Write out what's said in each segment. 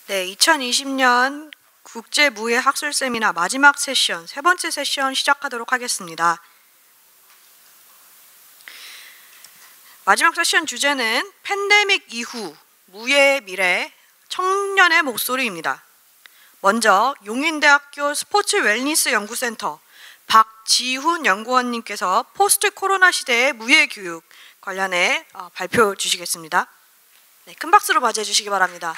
네, 2020년 국제무예학술 세미나 마지막 세션, 세 번째 세션 시작하도록 하겠습니다. 마지막 세션 주제는 팬데믹 이후 무예의 미래, 청년의 목소리입니다. 먼저 용인대학교 스포츠 웰니스 연구센터 박지훈 연구원님께서 포스트 코로나 시대의 무예 교육 관련해 발표 주시겠습니다. 네, 큰 박수로 맞이해 주시기 바랍니다.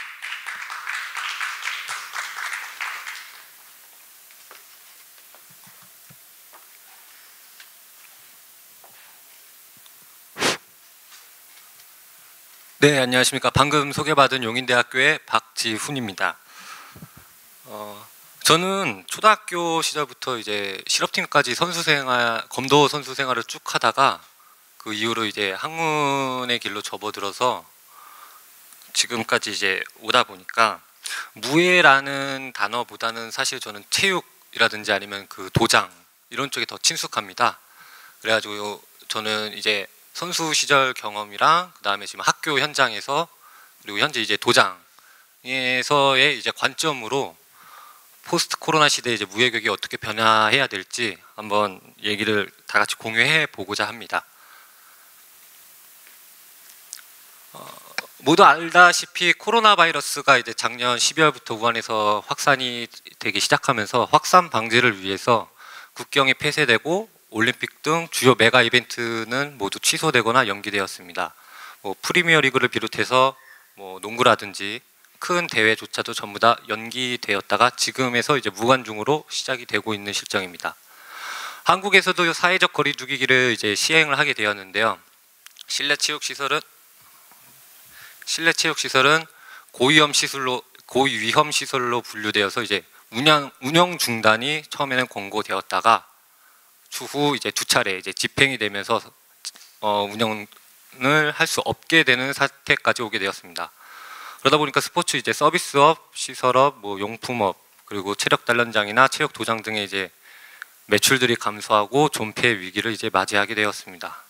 네, 안녕하십니까. 방금 소개받은 용인대학교의 박지훈입니다. 저는 초등학교 시절부터 이제 실업팀까지 검도 선수 생활을 쭉 하다가 그 이후로 이제 학문의 길로 접어들어서 지금까지 이제 오다 보니까 무예라는 단어보다는 사실 저는 체육이라든지 아니면 그 도장 이런 쪽에 더 친숙합니다. 그래가지고 저는 이제 선수 시절 경험이랑 그 다음에 지금 학교 현장에서 그리고 현재 이제 도장에서의 이제 관점으로 포스트 코로나 시대에 이제 무예 교육이 어떻게 변화해야 될지 한번 얘기를 다 같이 공유해 보고자 합니다. 모두 알다시피 코로나 바이러스가 이제 작년 12월부터 우한에서 확산이 되기 시작하면서 확산 방지를 위해서 국경이 폐쇄되고 올림픽 등 주요 메가 이벤트는 모두 취소되거나 연기되었습니다. 프리미어 리그를 비롯해서 농구라든지 큰 대회조차도 전부 다 연기되었다가 지금에서 이제 무관중으로 시작이 되고 있는 실정입니다. 한국에서도 사회적 거리두기를 이제 시행을 하게 되었는데요. 실내 체육 시설은 고위험 시설로 분류되어서 이제 운영 중단이 처음에는 권고되었다가 추후 이제 두 차례 이제 집행이 되면서 운영을 할 수 없게 되는 사태까지 오게 되었습니다. 그러다 보니까 스포츠 이제 서비스업, 시설업, 용품업 그리고 체력 단련장이나 체육 도장 등의 이제 매출들이 감소하고 존폐 위기를 이제 맞이하게 되었습니다.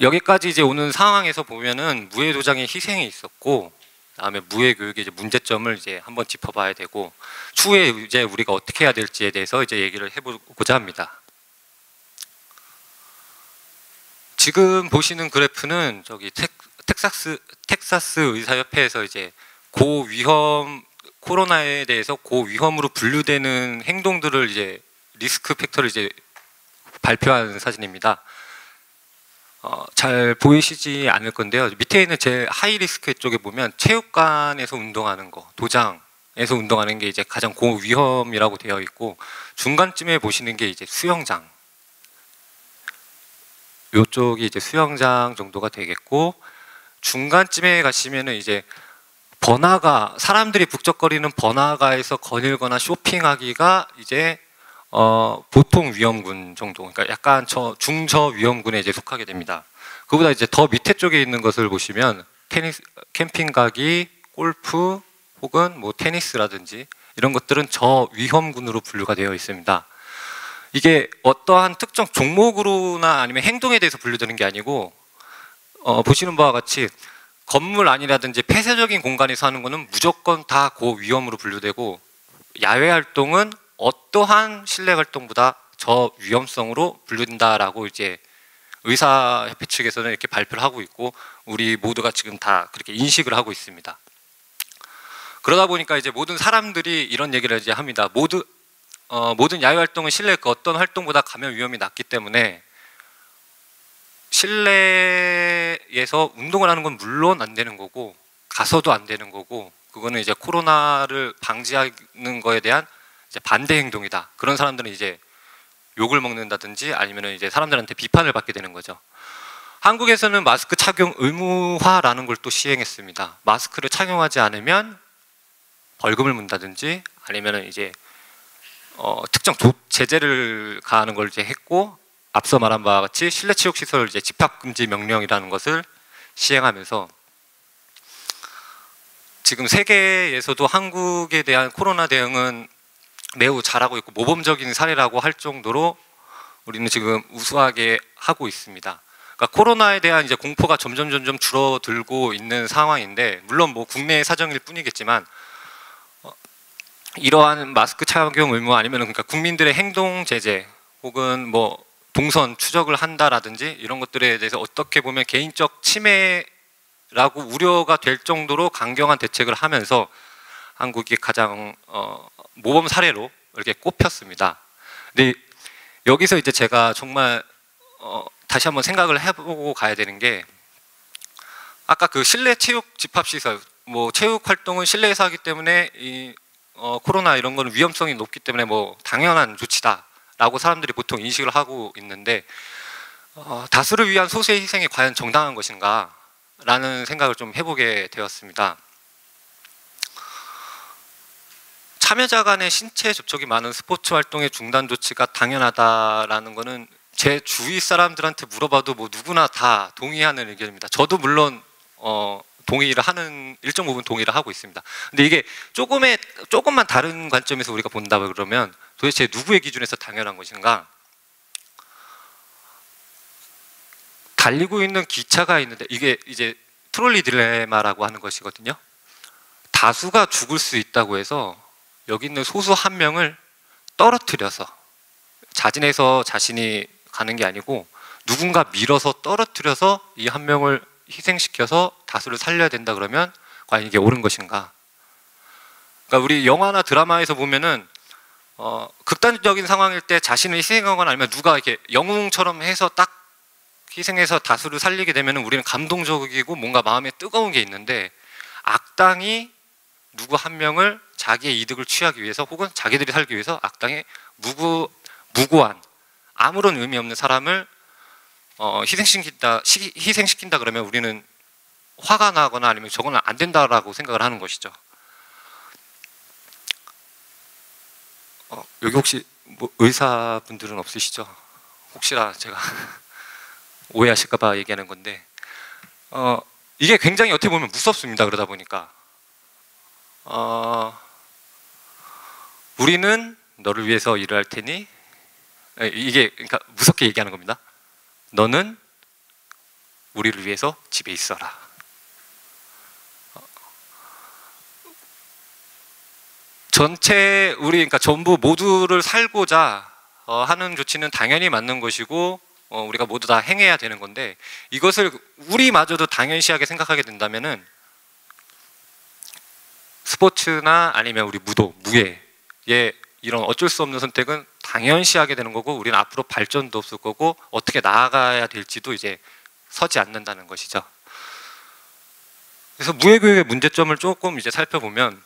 여기까지 이제 오는 상황에서 보면은 무예 도장의 희생이 있었고, 그다음에 무예 교육의 이제 문제점을 이제 한번 짚어봐야 되고, 추후에 이제 우리가 어떻게 해야 될지에 대해서 이제 얘기를 해보고자 합니다. 지금 보시는 그래프는 저기 텍사스 의사협회에서 이제 코로나에 대해서 고위험으로 분류되는 행동들을 이제 리스크 팩터를 이제 발표한 사진입니다. 잘 보이시지 않을 건데요. 밑에 있는 제 하이 리스크 쪽에 보면 체육관에서 운동하는 거, 도장에서 운동하는 게 이제 가장 고위험이라고 되어 있고, 중간쯤에 보시는 게 이제 수영장. 이쪽이 이제 수영장 정도가 되겠고, 중간쯤에 가시면은 이제 사람들이 북적거리는 번화가에서 거닐거나 쇼핑하기가 이제 보통 위험군 정도, 그러니까 약간 중저 위험군에 이제 속하게 됩니다. 그보다 이제 더 밑에 쪽에 있는 것을 보시면 캠핑 가기, 골프 혹은 테니스라든지 이런 것들은 저위험군으로 분류가 되어 있습니다. 이게 어떠한 특정 종목으로나 아니면 행동에 대해서 분류되는 게 아니고, 보시는 바와 같이 건물 안이라든지 폐쇄적인 공간에서 하는 거는 무조건 다 고위험으로 분류되고, 야외 활동은 어떠한 실내 활동보다 저위험성으로 분류된다라고 이제 의사협회 측에서는 이렇게 발표를 하고 있고, 우리 모두가 지금 다 그렇게 인식을 하고 있습니다. 그러다 보니까 이제 모든 사람들이 이런 얘기를 이제 합니다. 모든 야외 활동은 실내 그 어떤 활동보다 감염 위험이 낮기 때문에 실내에서 운동을 하는 건 물론 안 되는 거고, 가서도 안 되는 거고, 그거는 이제 코로나를 방지하는 거에 대한 이제 반대 행동이다. 그런 사람들은 이제 욕을 먹는다든지 아니면은 이제 사람들한테 비판을 받게 되는 거죠. 한국에서는 마스크 착용 의무화라는 걸 또 시행했습니다. 마스크를 착용하지 않으면 벌금을 문다든지 아니면은 이제 특정 제재를 가하는 걸 이제 했고, 앞서 말한 바와 같이 실내 체육 시설 이제 집합 금지 명령이라는 것을 시행하면서 지금 세계에서도 한국에 대한 코로나 대응은 매우 잘하고 있고 모범적인 사례라고 할 정도로 우리는 지금 우수하게 하고 있습니다. 그러니까 코로나에 대한 이제 공포가 점점 줄어들고 있는 상황인데, 물론 뭐 국내 사정일 뿐이겠지만 이러한 마스크 착용 의무 아니면 그러니까 국민들의 행동 제재 혹은 뭐 동선 추적을 한다라든지 이런 것들에 대해서 어떻게 보면 개인적 침해라고 우려가 될 정도로 강경한 대책을 하면서 한국이 가장 모범 사례로 이렇게 꼽혔습니다. 근데 여기서 이제 제가 정말 다시 한번 생각을 해보고 가야 되는 게, 아까 그 실내 체육 집합시설, 뭐 체육 활동은 실내에서 하기 때문에 이 코로나 이런 거는 위험성이 높기 때문에 뭐 당연한 조치다라고 사람들이 보통 인식을 하고 있는데, 다수를 위한 소수의 희생이 과연 정당한 것인가 라는 생각을 좀 해보게 되었습니다. 참여자 간의 신체 접촉이 많은 스포츠 활동의 중단 조치가 당연하다라는 거는 제 주위 사람들한테 물어봐도 뭐 누구나 다 동의하는 의견입니다. 저도 물론 동의를 하는, 일정 부분 동의를 하고 있습니다. 근데 이게 조금만 다른 관점에서 우리가 본다 그러면 도대체 누구의 기준에서 당연한 것인가? 달리고 있는 기차가 있는데, 이게 이제 트롤리 딜레마라고 하는 것이거든요. 다수가 죽을 수 있다고 해서 여기 있는 소수 한 명을 떨어뜨려서, 자진해서 자신이 가는 게 아니고 누군가 밀어서 떨어뜨려서 이 한 명을 희생시켜서 다수를 살려야 된다 그러면 과연 이게 옳은 것인가? 그러니까 우리 영화나 드라마에서 보면은 극단적인 상황일 때 자신을 희생하거나 아니면 누가 이렇게 영웅처럼 해서 딱 희생해서 다수를 살리게 되면 우리는 감동적이고 뭔가 마음에 뜨거운 게 있는데, 악당이 누구 한 명을 자기의 이득을 취하기 위해서 혹은 자기들이 살기 위해서 악당의 무고한 아무런 의미 없는 사람을 희생시킨다 그러면 우리는 화가 나거나 아니면 저거는 안 된다라고 생각을 하는 것이죠. 여기 혹시 뭐 의사분들은 없으시죠? 혹시나 제가 오해하실까봐 얘기하는 건데, 이게 굉장히 어떻게 보면 무섭습니다. 그러다 보니까 우리는 너를 위해서 일을 할 테니, 이게 그러니까 무섭게 얘기하는 겁니다. 너는 우리를 위해서 집에 있어라. 전체 그러니까 전부 모두를 살고자 하는 조치는 당연히 맞는 것이고 우리가 모두 다 행해야 되는 건데, 이것을 우리마저도 당연시하게 생각하게 된다면은 스포츠나 아니면 우리 무예의 이런 어쩔 수 없는 선택은 당연시하게 되는 거고, 우리는 앞으로 발전도 없을 거고 어떻게 나아가야 될지도 이제 서지 않는다는 것이죠. 그래서 무예교육의 문제점을 조금 이제 살펴보면,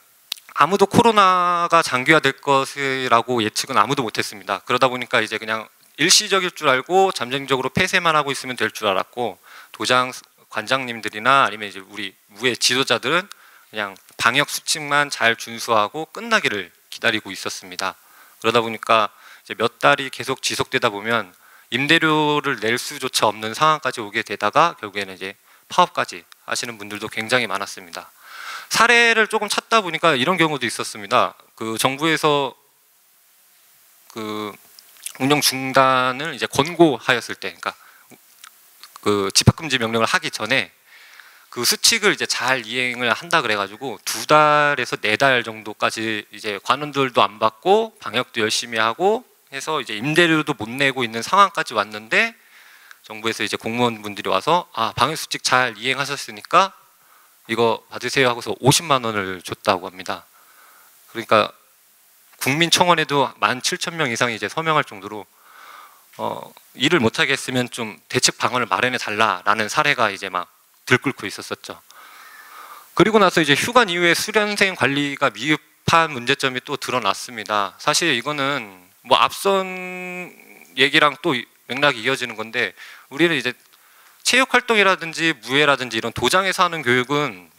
아무도 코로나가 장기화될 것이라고 예측은 아무도 못했습니다. 그러다 보니까 이제 그냥 일시적일 줄 알고 잠정적으로 폐쇄만 하고 있으면 될 줄 알았고, 도장 관장님들이나 아니면 이제 우리 무예 지도자들은 그냥 방역 수칙만 잘 준수하고 끝나기를 기다리고 있었습니다. 그러다 보니까 이제 몇 달이 계속 지속되다 보면 임대료를 낼 수조차 없는 상황까지 오게 되다가 결국에는 이제 파업까지 하시는 분들도 굉장히 많았습니다. 사례를 조금 찾다 보니까 이런 경우도 있었습니다. 그 정부에서 그 운영 중단을 이제 권고하였을 때, 그러니까 그 집합금지 명령을 하기 전에 그 수칙을 이제 잘 이행을 한다 그래가지고 2달에서 4달 정도까지 이제 관원들도 안 받고 방역도 열심히 하고 해서 이제 임대료도 못 내고 있는 상황까지 왔는데, 정부에서 이제 공무원분들이 와서 방역 수칙 잘 이행하셨으니까 이거 받으세요 하고서 50만 원을 줬다고 합니다. 그러니까 국민청원에도 17,000명 이상이 이제 서명할 정도로 일을 못하게 했으면 좀 대책 방안을 마련해 달라라는 사례가 이제 막 들끓고 있었었죠. 그리고 나서 이제 휴관 이후에 수련생 관리가 미흡한 문제점이 또 드러났습니다. 사실 이거는 뭐 앞선 얘기랑 또 맥락이 이어지는 건데, 우리는 이제 체육 활동이라든지 무예라든지 이런 도장에서 하는 교육은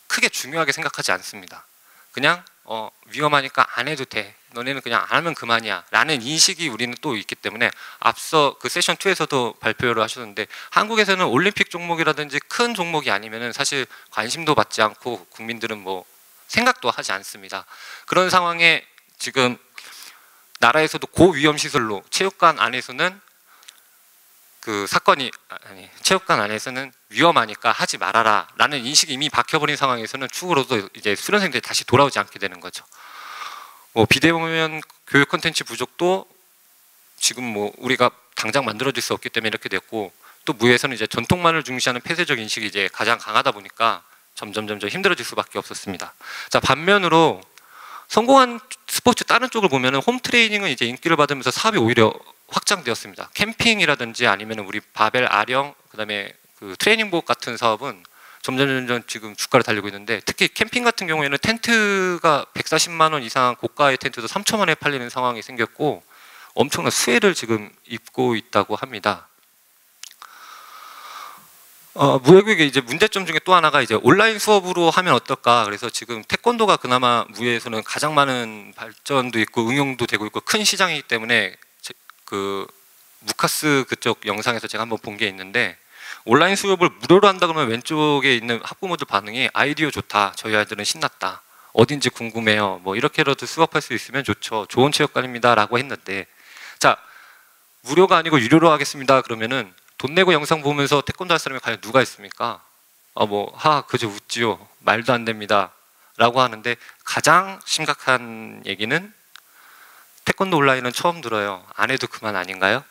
크게 중요하게 생각하지 않습니다. 그냥 위험하니까 안 해도 돼, 너네는 그냥 안 하면 그만이야 라는 인식이 우리는 또 있기 때문에, 앞서 그 세션 2에서도 발표를 하셨는데, 한국에서는 올림픽 종목이라든지 큰 종목이 아니면은 사실 관심도 받지 않고 국민들은 뭐 생각도 하지 않습니다. 그런 상황에 지금 나라에서도 고위험 시설로 체육관 안에서는 그 사건이 체육관 안에서는 위험하니까 하지 말아라라는 인식이 이미 박혀버린 상황에서는 추후로도 이제 수련생들이 다시 돌아오지 않게 되는 거죠. 뭐 비대면 교육 콘텐츠 부족도 지금 뭐 우리가 당장 만들어질 수 없기 때문에 이렇게 됐고, 또 무에서는 이제 전통만을 중시하는 폐쇄적 인식이 이제 가장 강하다 보니까 점점 힘들어질 수밖에 없었습니다. 자, 반면으로 성공한 스포츠 다른 쪽을 보면은 홈 트레이닝은 이제 인기를 받으면서 사업이 오히려 확장되었습니다. 캠핑이라든지 아니면 우리 바벨 아령, 그다음에 그 트레이닝복 같은 사업은 점점 지금 주가를 달리고 있는데, 특히 캠핑 같은 경우에는 텐트가 140만 원 이상 고가의 텐트도 3천만 원에 팔리는 상황이 생겼고 엄청난 수혜를 지금 입고 있다고 합니다. 무예교육의 이제 문제점 중에 또 하나가 이제 온라인 수업으로 하면 어떨까. 그래서 지금 태권도가 그나마 무예에서는 가장 많은 발전도 있고 응용도 되고 있고 큰 시장이기 때문에 그 무카스 그쪽 영상에서 제가 한번 본 게 있는데, 온라인 수업을 무료로 한다 그러면 왼쪽에 있는 학부모들 반응이 아이디어 좋다, 저희 아이들은 신났다, 어딘지 궁금해요, 뭐 이렇게라도 수업할 수 있으면 좋죠, 좋은 체육관입니다 라고 했는데, 자, 무료가 아니고 유료로 하겠습니다 그러면은 돈 내고 영상 보면서 태권도 할 사람이 과연 누가 있습니까? 그저 웃지요, 말도 안 됩니다 라고 하는데, 가장 심각한 얘기는 태권도 온라인은 처음 들어요. 안 해도 그만 아닌가요?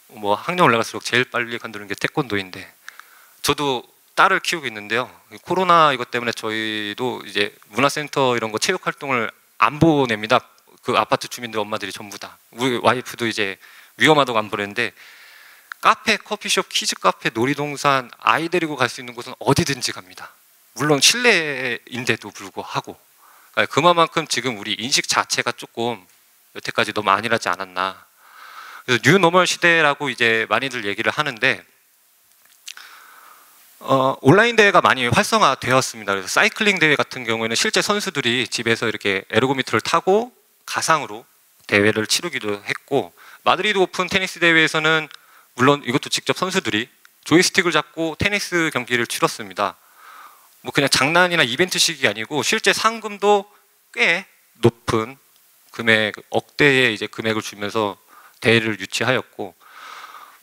뭐 학년 올라갈수록 제일 빨리 건드는 게 태권도인데, 저도 딸을 키우고 있는데요. 코로나 이것 때문에 저희도 이제 문화센터 이런 거 체육 활동을 안 보냅니다. 그 아파트 주민들 엄마들이 전부 다. 우리 와이프도 이제 위험하다고 안 보냈는데, 카페, 커피숍, 키즈 카페, 놀이동산, 아이 데리고 갈 수 있는 곳은 어디든지 갑니다. 물론 실내인데도 불구하고. 그러니까 그만큼 지금 우리 인식 자체가 조금 여태까지 너무 안일하지 않았나. 그래서 뉴노멀 시대라고 이제 많이들 얘기를 하는데, 온라인 대회가 많이 활성화되었습니다. 그래서 사이클링 대회 같은 경우에는 실제 선수들이 집에서 이렇게 에르고미터를 타고 가상으로 대회를 치르기도 했고, 마드리드 오픈 테니스 대회에서는 물론 이것도 직접 선수들이 조이스틱을 잡고 테니스 경기를 치렀습니다. 뭐 그냥 장난이나 이벤트식이 아니고 실제 상금도 꽤 높은 금액, 억대의 이제 금액을 주면서 대회를 유치하였고,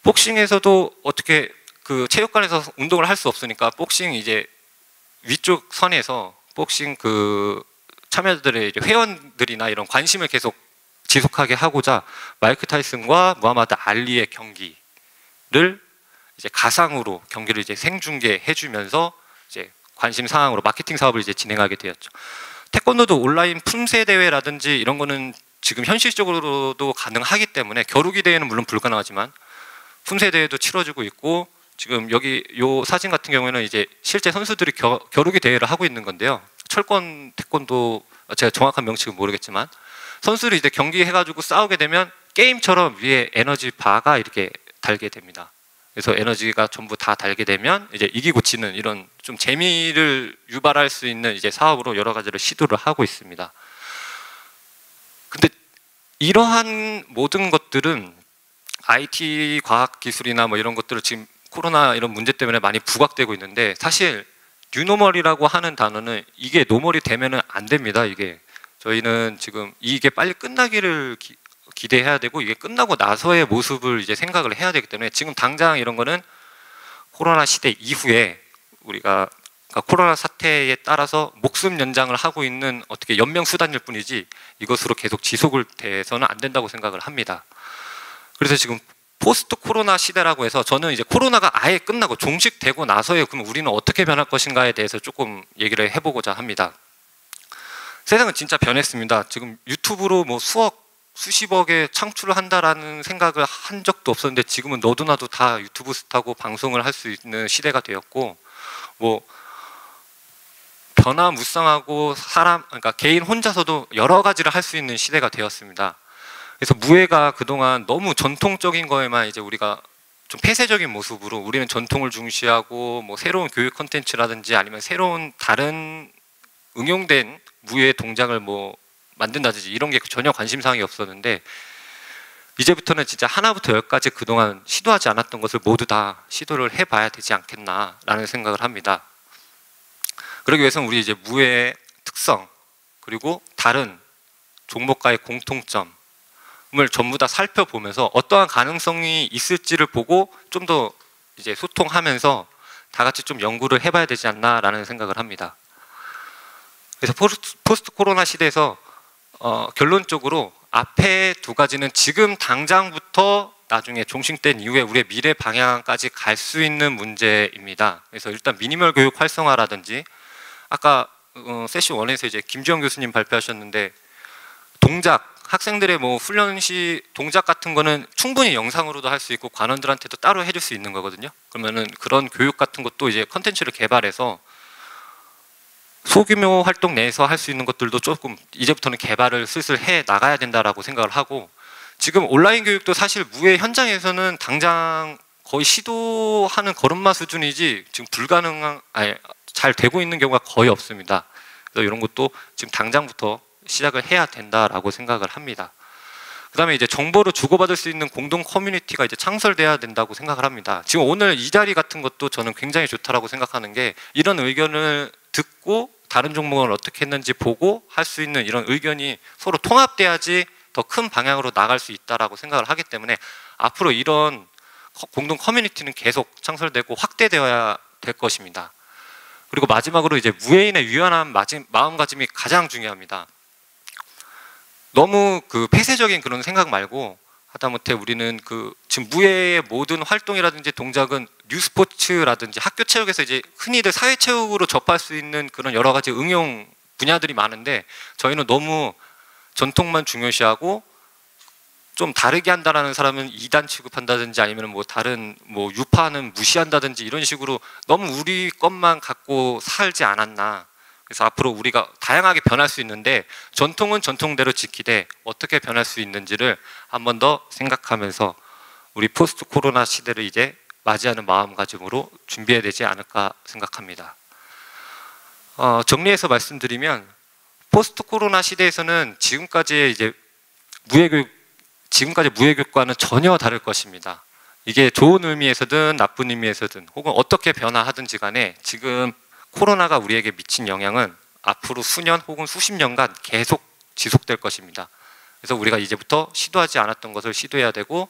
복싱에서도 어떻게 그 체육관에서 운동을 할 수 없으니까 복싱 이제 위쪽 선에서 복싱 그 참여자들의 이제 회원들이나 이런 관심을 계속 지속하게 하고자 마이크 타이슨과 무하마드 알리의 경기를 이제 가상으로 경기를 이제 생중계해 주면서 이제 관심 사항으로 마케팅 사업을 이제 진행하게 되었죠. 태권도도 온라인 품새 대회라든지 이런 거는 지금 현실적으로도 가능하기 때문에, 겨루기 대회는 물론 불가능하지만 품새 대회도 치러지고 있고, 지금 여기 요 사진 같은 경우에는 이제 실제 선수들이 겨루기 대회를 하고 있는 건데요. 철권 태권도, 제가 정확한 명칭은 모르겠지만 선수들이 이제 경기해가지고 싸우게 되면 게임처럼 위에 에너지 바가 이렇게 달게 됩니다. 그래서 에너지가 전부 다 달게 되면 이제 이기고 지는 이런 좀 재미를 유발할 수 있는 이제 사업으로 여러 가지를 시도를 하고 있습니다. 근데 이러한 모든 것들은 IT 과학 기술이나 뭐 이런 것들을 지금 코로나 이런 문제 때문에 많이 부각되고 있는데, 사실 뉴노멀이라고 하는 단어는 이게 노멀이 되면은 안 됩니다. 이게 저희는 지금 이게 빨리 끝나기를 기대해야 되고, 이게 끝나고 나서의 모습을 이제 생각을 해야 되기 때문에, 지금 당장 이런 거는 코로나 시대 이후에 우리가 그러니까 코로나 사태에 따라서 목숨 연장을 하고 있는 어떻게 연명 수단일 뿐이지 이것으로 계속 지속을 돼서는 안 된다고 생각을 합니다. 그래서 지금 포스트 코로나 시대라고 해서, 저는 이제 코로나가 아예 끝나고 종식되고 나서에 그럼 우리는 어떻게 변할 것인가에 대해서 조금 얘기를 해보고자 합니다. 세상은 진짜 변했습니다. 지금 유튜브로 뭐 수십억에 창출을 한다라는 생각을 한 적도 없었는데, 지금은 너도 나도 다 유튜브 스타고 방송을 할 수 있는 시대가 되었고, 뭐 변화무쌍하고 그러니까 개인 혼자서도 여러 가지를 할 수 있는 시대가 되었습니다. 그래서 무예가 그동안 너무 전통적인 거에만 이제 우리가 좀 폐쇄적인 모습으로, 우리는 전통을 중시하고 뭐 새로운 교육 콘텐츠라든지 아니면 새로운 다른 응용된 무예 동작을 뭐 만든다든지 이런 게 전혀 관심사항이 없었는데, 이제부터는 진짜 하나부터 열까지 그동안 시도하지 않았던 것을 모두 다 시도를 해봐야 되지 않겠나라는 생각을 합니다. 그러기 위해서는 우리 이제 무예의 특성, 그리고 다른 종목과의 공통점, 전부 다 살펴보면서 어떠한 가능성이 있을지를 보고 좀 더 이제 소통하면서 다 같이 좀 연구를 해봐야 되지 않나라는 생각을 합니다. 그래서 포스트 코로나 시대에서 결론적으로 앞에 두 가지는 지금 당장부터 나중에 종식된 이후에 우리의 미래 방향까지 갈 수 있는 문제입니다. 그래서 일단 미니멀 교육 활성화라든지 아까 세션 1에서 이제 김지영 교수님 발표하셨는데 동작, 학생들의 뭐 훈련 시 동작 같은 거는 충분히 영상으로도 할 수 있고 관원들한테도 따로 해줄 수 있는 거거든요. 그러면은 그런 교육 같은 것도 이제 컨텐츠를 개발해서 소규모 활동 내에서 할 수 있는 것들도 조금 이제부터는 개발을 슬슬 해 나가야 된다라고 생각을 하고, 지금 온라인 교육도 사실 무예 현장에서는 당장 거의 시도하는 걸음마 수준이지 지금 불가능한, 아니, 잘 되고 있는 경우가 거의 없습니다. 그래서 이런 것도 지금 당장부터 시작을 해야 된다라고 생각을 합니다. 그다음에 이제 정보를 주고받을 수 있는 공동 커뮤니티가 이제 창설돼야 된다고 생각을 합니다. 지금 오늘 이 자리 같은 것도 저는 굉장히 좋다라고 생각하는 게, 이런 의견을 듣고 다른 종목을 어떻게 했는지 보고 할 수 있는 이런 의견이 서로 통합돼야지 더 큰 방향으로 나갈 수 있다라고 생각을 하기 때문에 앞으로 이런 공동 커뮤니티는 계속 창설되고 확대되어야 될 것입니다. 그리고 마지막으로 이제 무예인의 유연한 마음가짐이 가장 중요합니다. 너무 그 폐쇄적인 그런 생각 말고 하다못해 우리는 그 지금 무예의 모든 활동이라든지 동작은 뉴스포츠라든지 학교 체육에서 이제 흔히들 사회체육으로 접할 수 있는 그런 여러 가지 응용 분야들이 많은데, 저희는 너무 전통만 중요시하고 좀 다르게 한다라는 사람은 이단 취급한다든지 아니면 뭐 다른 뭐 유파는 무시한다든지 이런 식으로 너무 우리 것만 갖고 살지 않았나. 그래서 앞으로 우리가 다양하게 변할 수 있는데 전통은 전통대로 지키되 어떻게 변할 수 있는지를 한 번 더 생각하면서 우리 포스트 코로나 시대를 이제 맞이하는 마음가짐으로 준비해야 되지 않을까 생각합니다. 정리해서 말씀드리면 포스트 코로나 시대에서는 지금까지의 이제 지금까지 무예교육과는 전혀 다를 것입니다. 이게 좋은 의미에서든 나쁜 의미에서든 혹은 어떻게 변화하든지 간에 지금 코로나가 우리에게 미친 영향은 앞으로 수년 혹은 수십 년간 계속 지속될 것입니다. 그래서 우리가 이제부터 시도하지 않았던 것을 시도해야 되고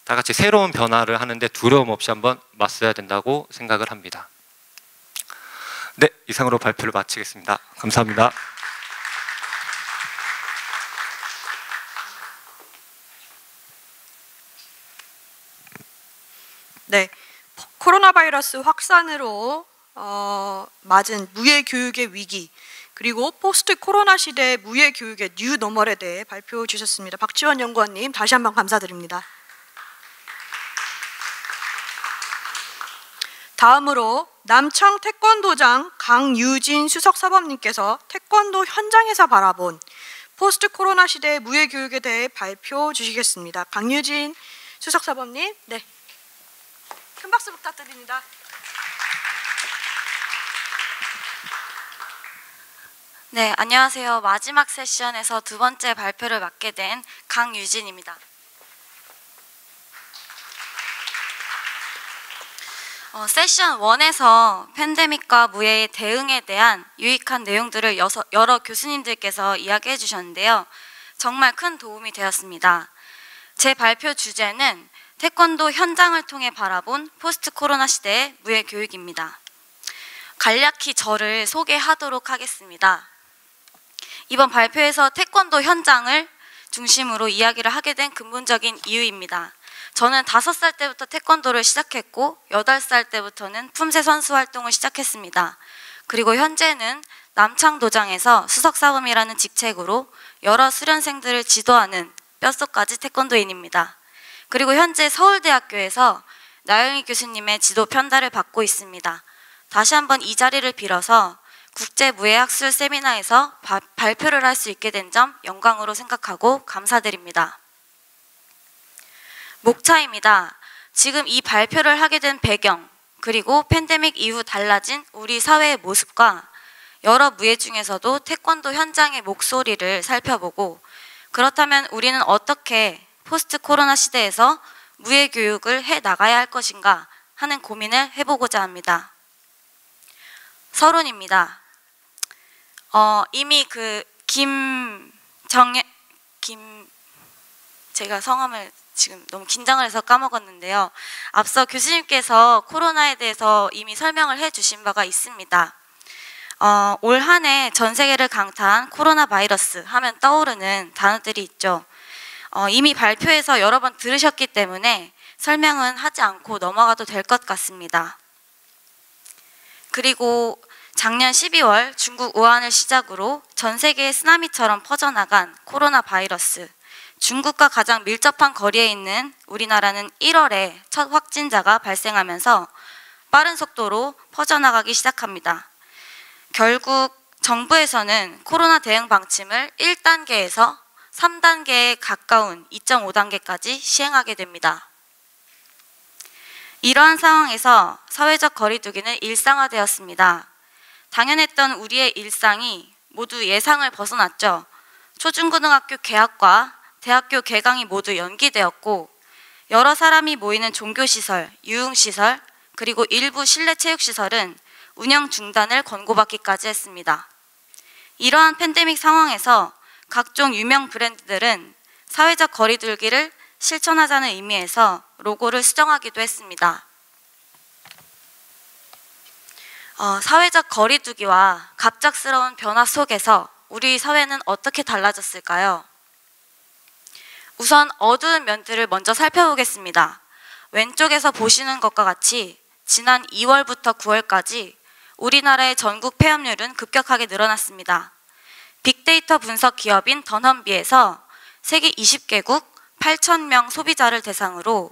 다 같이 새로운 변화를 하는데 두려움 없이 한번 맞서야 된다고 생각을 합니다. 네, 이상으로 발표를 마치겠습니다. 감사합니다. 네, 코로나 바이러스 확산으로 맞은 무예 교육의 위기, 그리고 포스트 코로나 시대의 무예 교육의 뉴 노멀에 대해 발표해 주셨습니다. 박지원 연구원님, 다시 한번 감사드립니다. 다음으로 남청 태권도장 강유진 수석사범님께서 태권도 현장에서 바라본 포스트 코로나 시대의 무예 교육에 대해 발표 주시겠습니다. 강유진 수석사범님, 네, 큰 박수 부탁드립니다. 네, 안녕하세요. 마지막 세션에서 두 번째 발표를 맡게 된 강유진입니다. 세션 1에서 팬데믹과 무예의 대응에 대한 유익한 내용들을 여러 교수님들께서 이야기해 주셨는데요. 정말 큰 도움이 되었습니다. 제 발표 주제는 태권도 현장을 통해 바라본 포스트 코로나 시대의 무예 교육입니다. 간략히 저를 소개하도록 하겠습니다. 이번 발표에서 태권도 현장을 중심으로 이야기를 하게 된 근본적인 이유입니다. 저는 5살 때부터 태권도를 시작했고 8살 때부터는 품새 선수 활동을 시작했습니다. 그리고 현재는 남창도장에서 수석사범이라는 직책으로 여러 수련생들을 지도하는 뼛속까지 태권도인입니다. 그리고 현재 서울대학교에서 나영희 교수님의 지도 편달을 받고 있습니다. 다시 한번 이 자리를 빌어서 국제무예학술 세미나에서 발표를 할 수 있게 된 점 영광으로 생각하고 감사드립니다. 목차입니다. 지금 이 발표를 하게 된 배경, 그리고 팬데믹 이후 달라진 우리 사회의 모습과 여러 무예 중에서도 태권도 현장의 목소리를 살펴보고, 그렇다면 우리는 어떻게 포스트 코로나 시대에서 무예 교육을 해 나가야 할 것인가 하는 고민을 해보고자 합니다. 서론입니다. 이미 그 제가 성함을 지금 너무 긴장을 해서 까먹었는데요. 앞서 교수님께서 코로나에 대해서 이미 설명을 해주신 바가 있습니다. 올 한 해 전 세계를 강타한 코로나 바이러스 하면 떠오르는 단어들이 있죠. 이미 발표해서 여러 번 들으셨기 때문에 설명은 하지 않고 넘어가도 될 것 같습니다. 그리고 작년 12월 중국 우한을 시작으로 전 세계에 쓰나미처럼 퍼져나간 코로나 바이러스. 중국과 가장 밀접한 거리에 있는 우리나라는 1월에 첫 확진자가 발생하면서 빠른 속도로 퍼져나가기 시작합니다. 결국 정부에서는 코로나 대응 방침을 1단계에서 3단계에 가까운 2.5단계까지 시행하게 됩니다. 이러한 상황에서 사회적 거리두기는 일상화되었습니다. 당연했던 우리의 일상이 모두 예상을 벗어났죠. 초중고등학교 개학과 대학교 개강이 모두 연기되었고 여러 사람이 모이는 종교시설, 유흥시설, 그리고 일부 실내 체육시설은 운영 중단을 권고받기까지 했습니다. 이러한 팬데믹 상황에서 각종 유명 브랜드들은 사회적 거리두기를 실천하자는 의미에서 로고를 수정하기도 했습니다. 사회적 거리두기와 갑작스러운 변화 속에서 우리 사회는 어떻게 달라졌을까요? 우선 어두운 면들을 먼저 살펴보겠습니다. 왼쪽에서 보시는 것과 같이 지난 2월부터 9월까지 우리나라의 전국 폐업률은 급격하게 늘어났습니다. 빅데이터 분석 기업인 던험비에서 세계 20개국 8,000명 소비자를 대상으로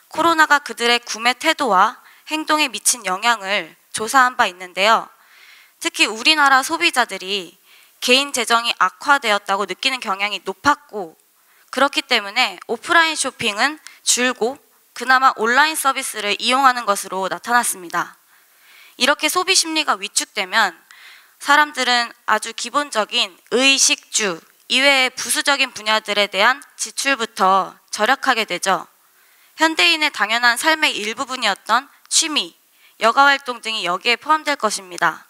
코로나가 그들의 구매 태도와 행동에 미친 영향을 조사한 바 있는데요. 특히 우리나라 소비자들이 개인 재정이 악화되었다고 느끼는 경향이 높았고 그렇기 때문에 오프라인 쇼핑은 줄고 그나마 온라인 서비스를 이용하는 것으로 나타났습니다. 이렇게 소비 심리가 위축되면 사람들은 아주 기본적인 의식주 이외의 부수적인 분야들에 대한 지출부터 절약하게 되죠. 현대인의 당연한 삶의 일부분이었던 취미, 여가활동 등이 여기에 포함될 것입니다.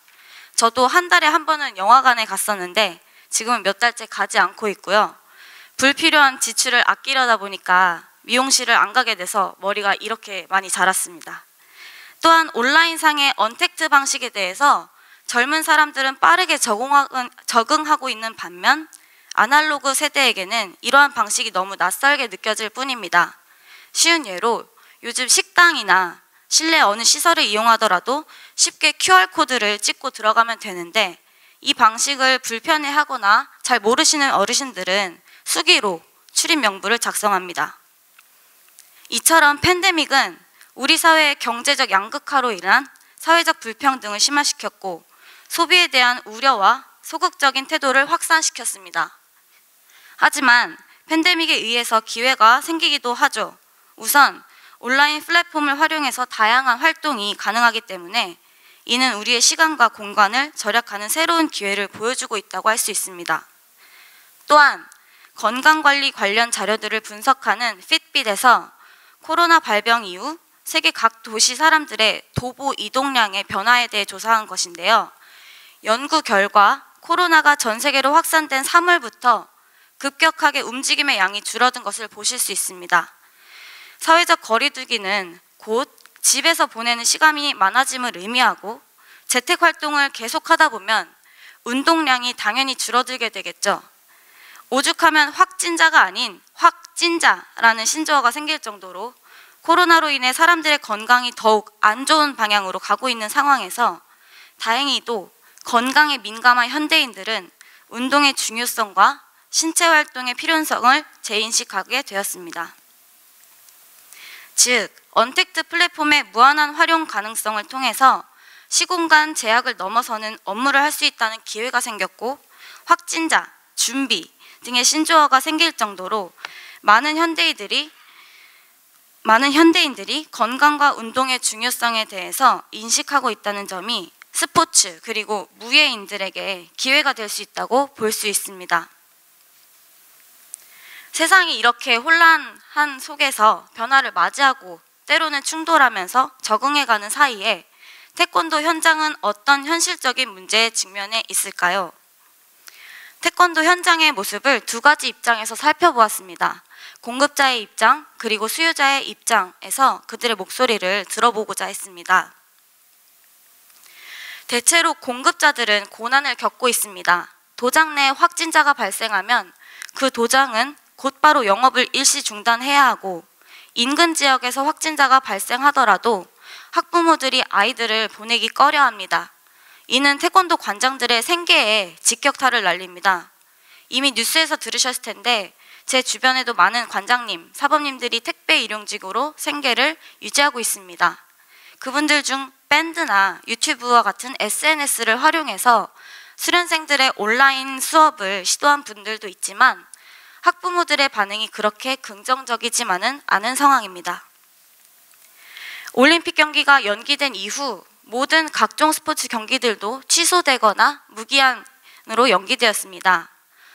저도 한 달에 한 번은 영화관에 갔었는데 지금은 몇 달째 가지 않고 있고요. 불필요한 지출을 아끼려다 보니까 미용실을 안 가게 돼서 머리가 이렇게 많이 자랐습니다. 또한 온라인상의 언택트 방식에 대해서 젊은 사람들은 빠르게 적응하고 있는 반면 아날로그 세대에게는 이러한 방식이 너무 낯설게 느껴질 뿐입니다. 쉬운 예로 요즘 식당이나 실내 어느 시설을 이용하더라도 쉽게 QR코드를 찍고 들어가면 되는데 이 방식을 불편해하거나 잘 모르시는 어르신들은 수기로 출입 명부를 작성합니다. 이처럼 팬데믹은 우리 사회의 경제적 양극화로 인한 사회적 불평등을 심화시켰고 소비에 대한 우려와 소극적인 태도를 확산시켰습니다. 하지만 팬데믹에 의해서 기회가 생기기도 하죠. 우선 온라인 플랫폼을 활용해서 다양한 활동이 가능하기 때문에 이는 우리의 시간과 공간을 절약하는 새로운 기회를 보여주고 있다고 할 수 있습니다. 또한 건강관리 관련 자료들을 분석하는 핏빗에서 코로나 발병 이후 세계 각 도시 사람들의 도보 이동량의 변화에 대해 조사한 것인데요. 연구 결과 코로나가 전 세계로 확산된 3월부터 급격하게 움직임의 양이 줄어든 것을 보실 수 있습니다. 사회적 거리두기는 곧 집에서 보내는 시간이 많아짐을 의미하고 재택 활동을 계속하다 보면 운동량이 당연히 줄어들게 되겠죠. 오죽하면 확진자가 아닌 확진자라는 신조어가 생길 정도로 코로나로 인해 사람들의 건강이 더욱 안 좋은 방향으로 가고 있는 상황에서 다행히도 건강에 민감한 현대인들은 운동의 중요성과 신체 활동의 필요성을 재인식하게 되었습니다. 즉, 언택트 플랫폼의 무한한 활용 가능성을 통해서 시공간 제약을 넘어서는 업무를 할 수 있다는 기회가 생겼고 확진자, 준비 등의 신조어가 생길 정도로 많은 현대인들이 건강과 운동의 중요성에 대해서 인식하고 있다는 점이 스포츠 그리고 무예인들에게 기회가 될 수 있다고 볼 수 있습니다. 세상이 이렇게 혼란한 속에서 변화를 맞이하고 때로는 충돌하면서 적응해가는 사이에 태권도 현장은 어떤 현실적인 문제에 직면해 있을까요? 태권도 현장의 모습을 두 가지 입장에서 살펴보았습니다. 공급자의 입장, 그리고 수요자의 입장에서 그들의 목소리를 들어보고자 했습니다. 대체로 공급자들은 고난을 겪고 있습니다. 도장 내 확진자가 발생하면 그 도장은 곧바로 영업을 일시 중단해야 하고, 인근 지역에서 확진자가 발생하더라도 학부모들이 아이들을 보내기 꺼려합니다. 이는 태권도 관장들의 생계에 직격탄을 날립니다. 이미 뉴스에서 들으셨을 텐데 제 주변에도 많은 관장님, 사범님들이 택배 일용직으로 생계를 유지하고 있습니다. 그분들 중 밴드나 유튜브와 같은 SNS를 활용해서 수련생들의 온라인 수업을 시도한 분들도 있지만 학부모들의 반응이 그렇게 긍정적이지만은 않은 상황입니다. 올림픽 경기가 연기된 이후 모든 각종 스포츠 경기들도 취소되거나 무기한으로 연기되었습니다.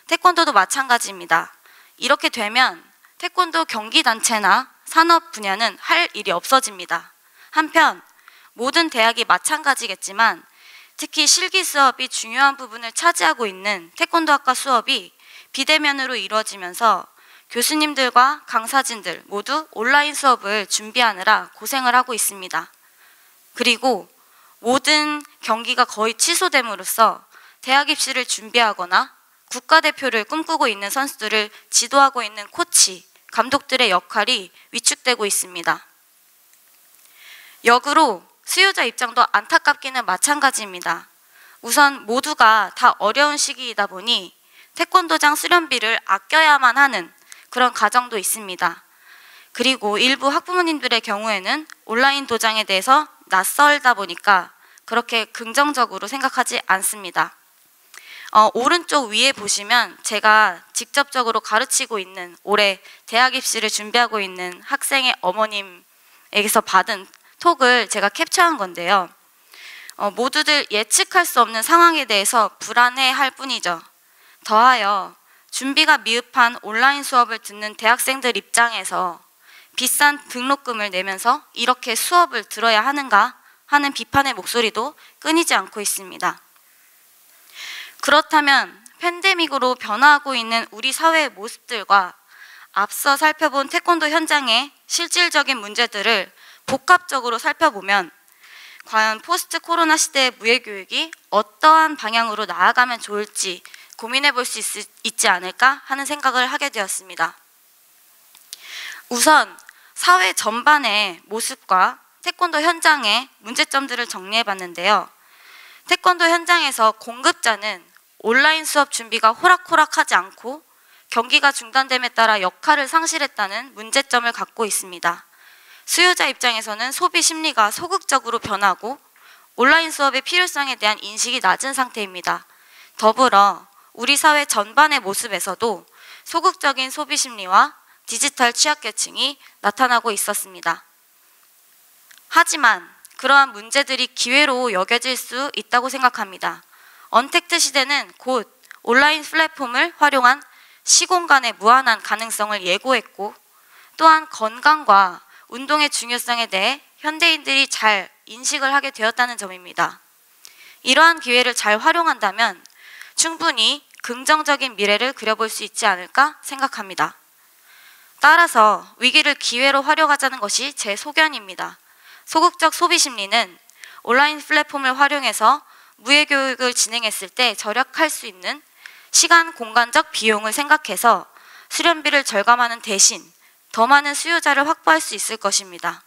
태권도도 마찬가지입니다. 이렇게 되면 태권도 경기단체나 산업 분야는 할 일이 없어집니다. 한편 모든 대학이 마찬가지겠지만 특히 실기 수업이 중요한 부분을 차지하고 있는 태권도학과 수업이 비대면으로 이루어지면서 교수님들과 강사진들 모두 온라인 수업을 준비하느라 고생을 하고 있습니다. 그리고 모든 경기가 거의 취소됨으로써 대학 입시를 준비하거나 국가대표를 꿈꾸고 있는 선수들을 지도하고 있는 코치, 감독들의 역할이 위축되고 있습니다. 역으로 수요자 입장도 안타깝기는 마찬가지입니다. 우선 모두가 다 어려운 시기이다 보니 태권도장 수련비를 아껴야만 하는 그런 가정도 있습니다. 그리고 일부 학부모님들의 경우에는 온라인 도장에 대해서 낯설다 보니까 그렇게 긍정적으로 생각하지 않습니다. 오른쪽 위에 보시면 제가 직접적으로 가르치고 있는, 올해 대학 입시를 준비하고 있는 학생의 어머님에게서 받은 톡을 제가 캡처한 건데요. 모두들 예측할 수 없는 상황에 대해서 불안해할 뿐이죠. 더하여 준비가 미흡한 온라인 수업을 듣는 대학생들 입장에서 비싼 등록금을 내면서 이렇게 수업을 들어야 하는가 하는 비판의 목소리도 끊이지 않고 있습니다. 그렇다면 팬데믹으로 변화하고 있는 우리 사회의 모습들과 앞서 살펴본 태권도 현장의 실질적인 문제들을 복합적으로 살펴보면 과연 포스트 코로나 시대의 무예교육이 어떠한 방향으로 나아가면 좋을지 고민해 볼 수 있지 않을까 하는 생각을 하게 되었습니다. 우선 사회 전반의 모습과 태권도 현장의 문제점들을 정리해 봤는데요. 태권도 현장에서 공급자는 온라인 수업 준비가 호락호락하지 않고 경기가 중단됨에 따라 역할을 상실했다는 문제점을 갖고 있습니다. 수요자 입장에서는 소비 심리가 소극적으로 변하고 온라인 수업의 필요성에 대한 인식이 낮은 상태입니다. 더불어 우리 사회 전반의 모습에서도 소극적인 소비 심리와 디지털 취약계층이 나타나고 있었습니다. 하지만 그러한 문제들이 기회로 여겨질 수 있다고 생각합니다. 언택트 시대는 곧 온라인 플랫폼을 활용한 시공간의 무한한 가능성을 예고했고, 또한 건강과 운동의 중요성에 대해 현대인들이 잘 인식을 하게 되었다는 점입니다. 이러한 기회를 잘 활용한다면 충분히 긍정적인 미래를 그려볼 수 있지 않을까 생각합니다. 따라서 위기를 기회로 활용하자는 것이 제 소견입니다. 소극적 소비 심리는 온라인 플랫폼을 활용해서 무예교육을 진행했을 때 절약할 수 있는 시간, 공간적 비용을 생각해서 수련비를 절감하는 대신 더 많은 수요자를 확보할 수 있을 것입니다.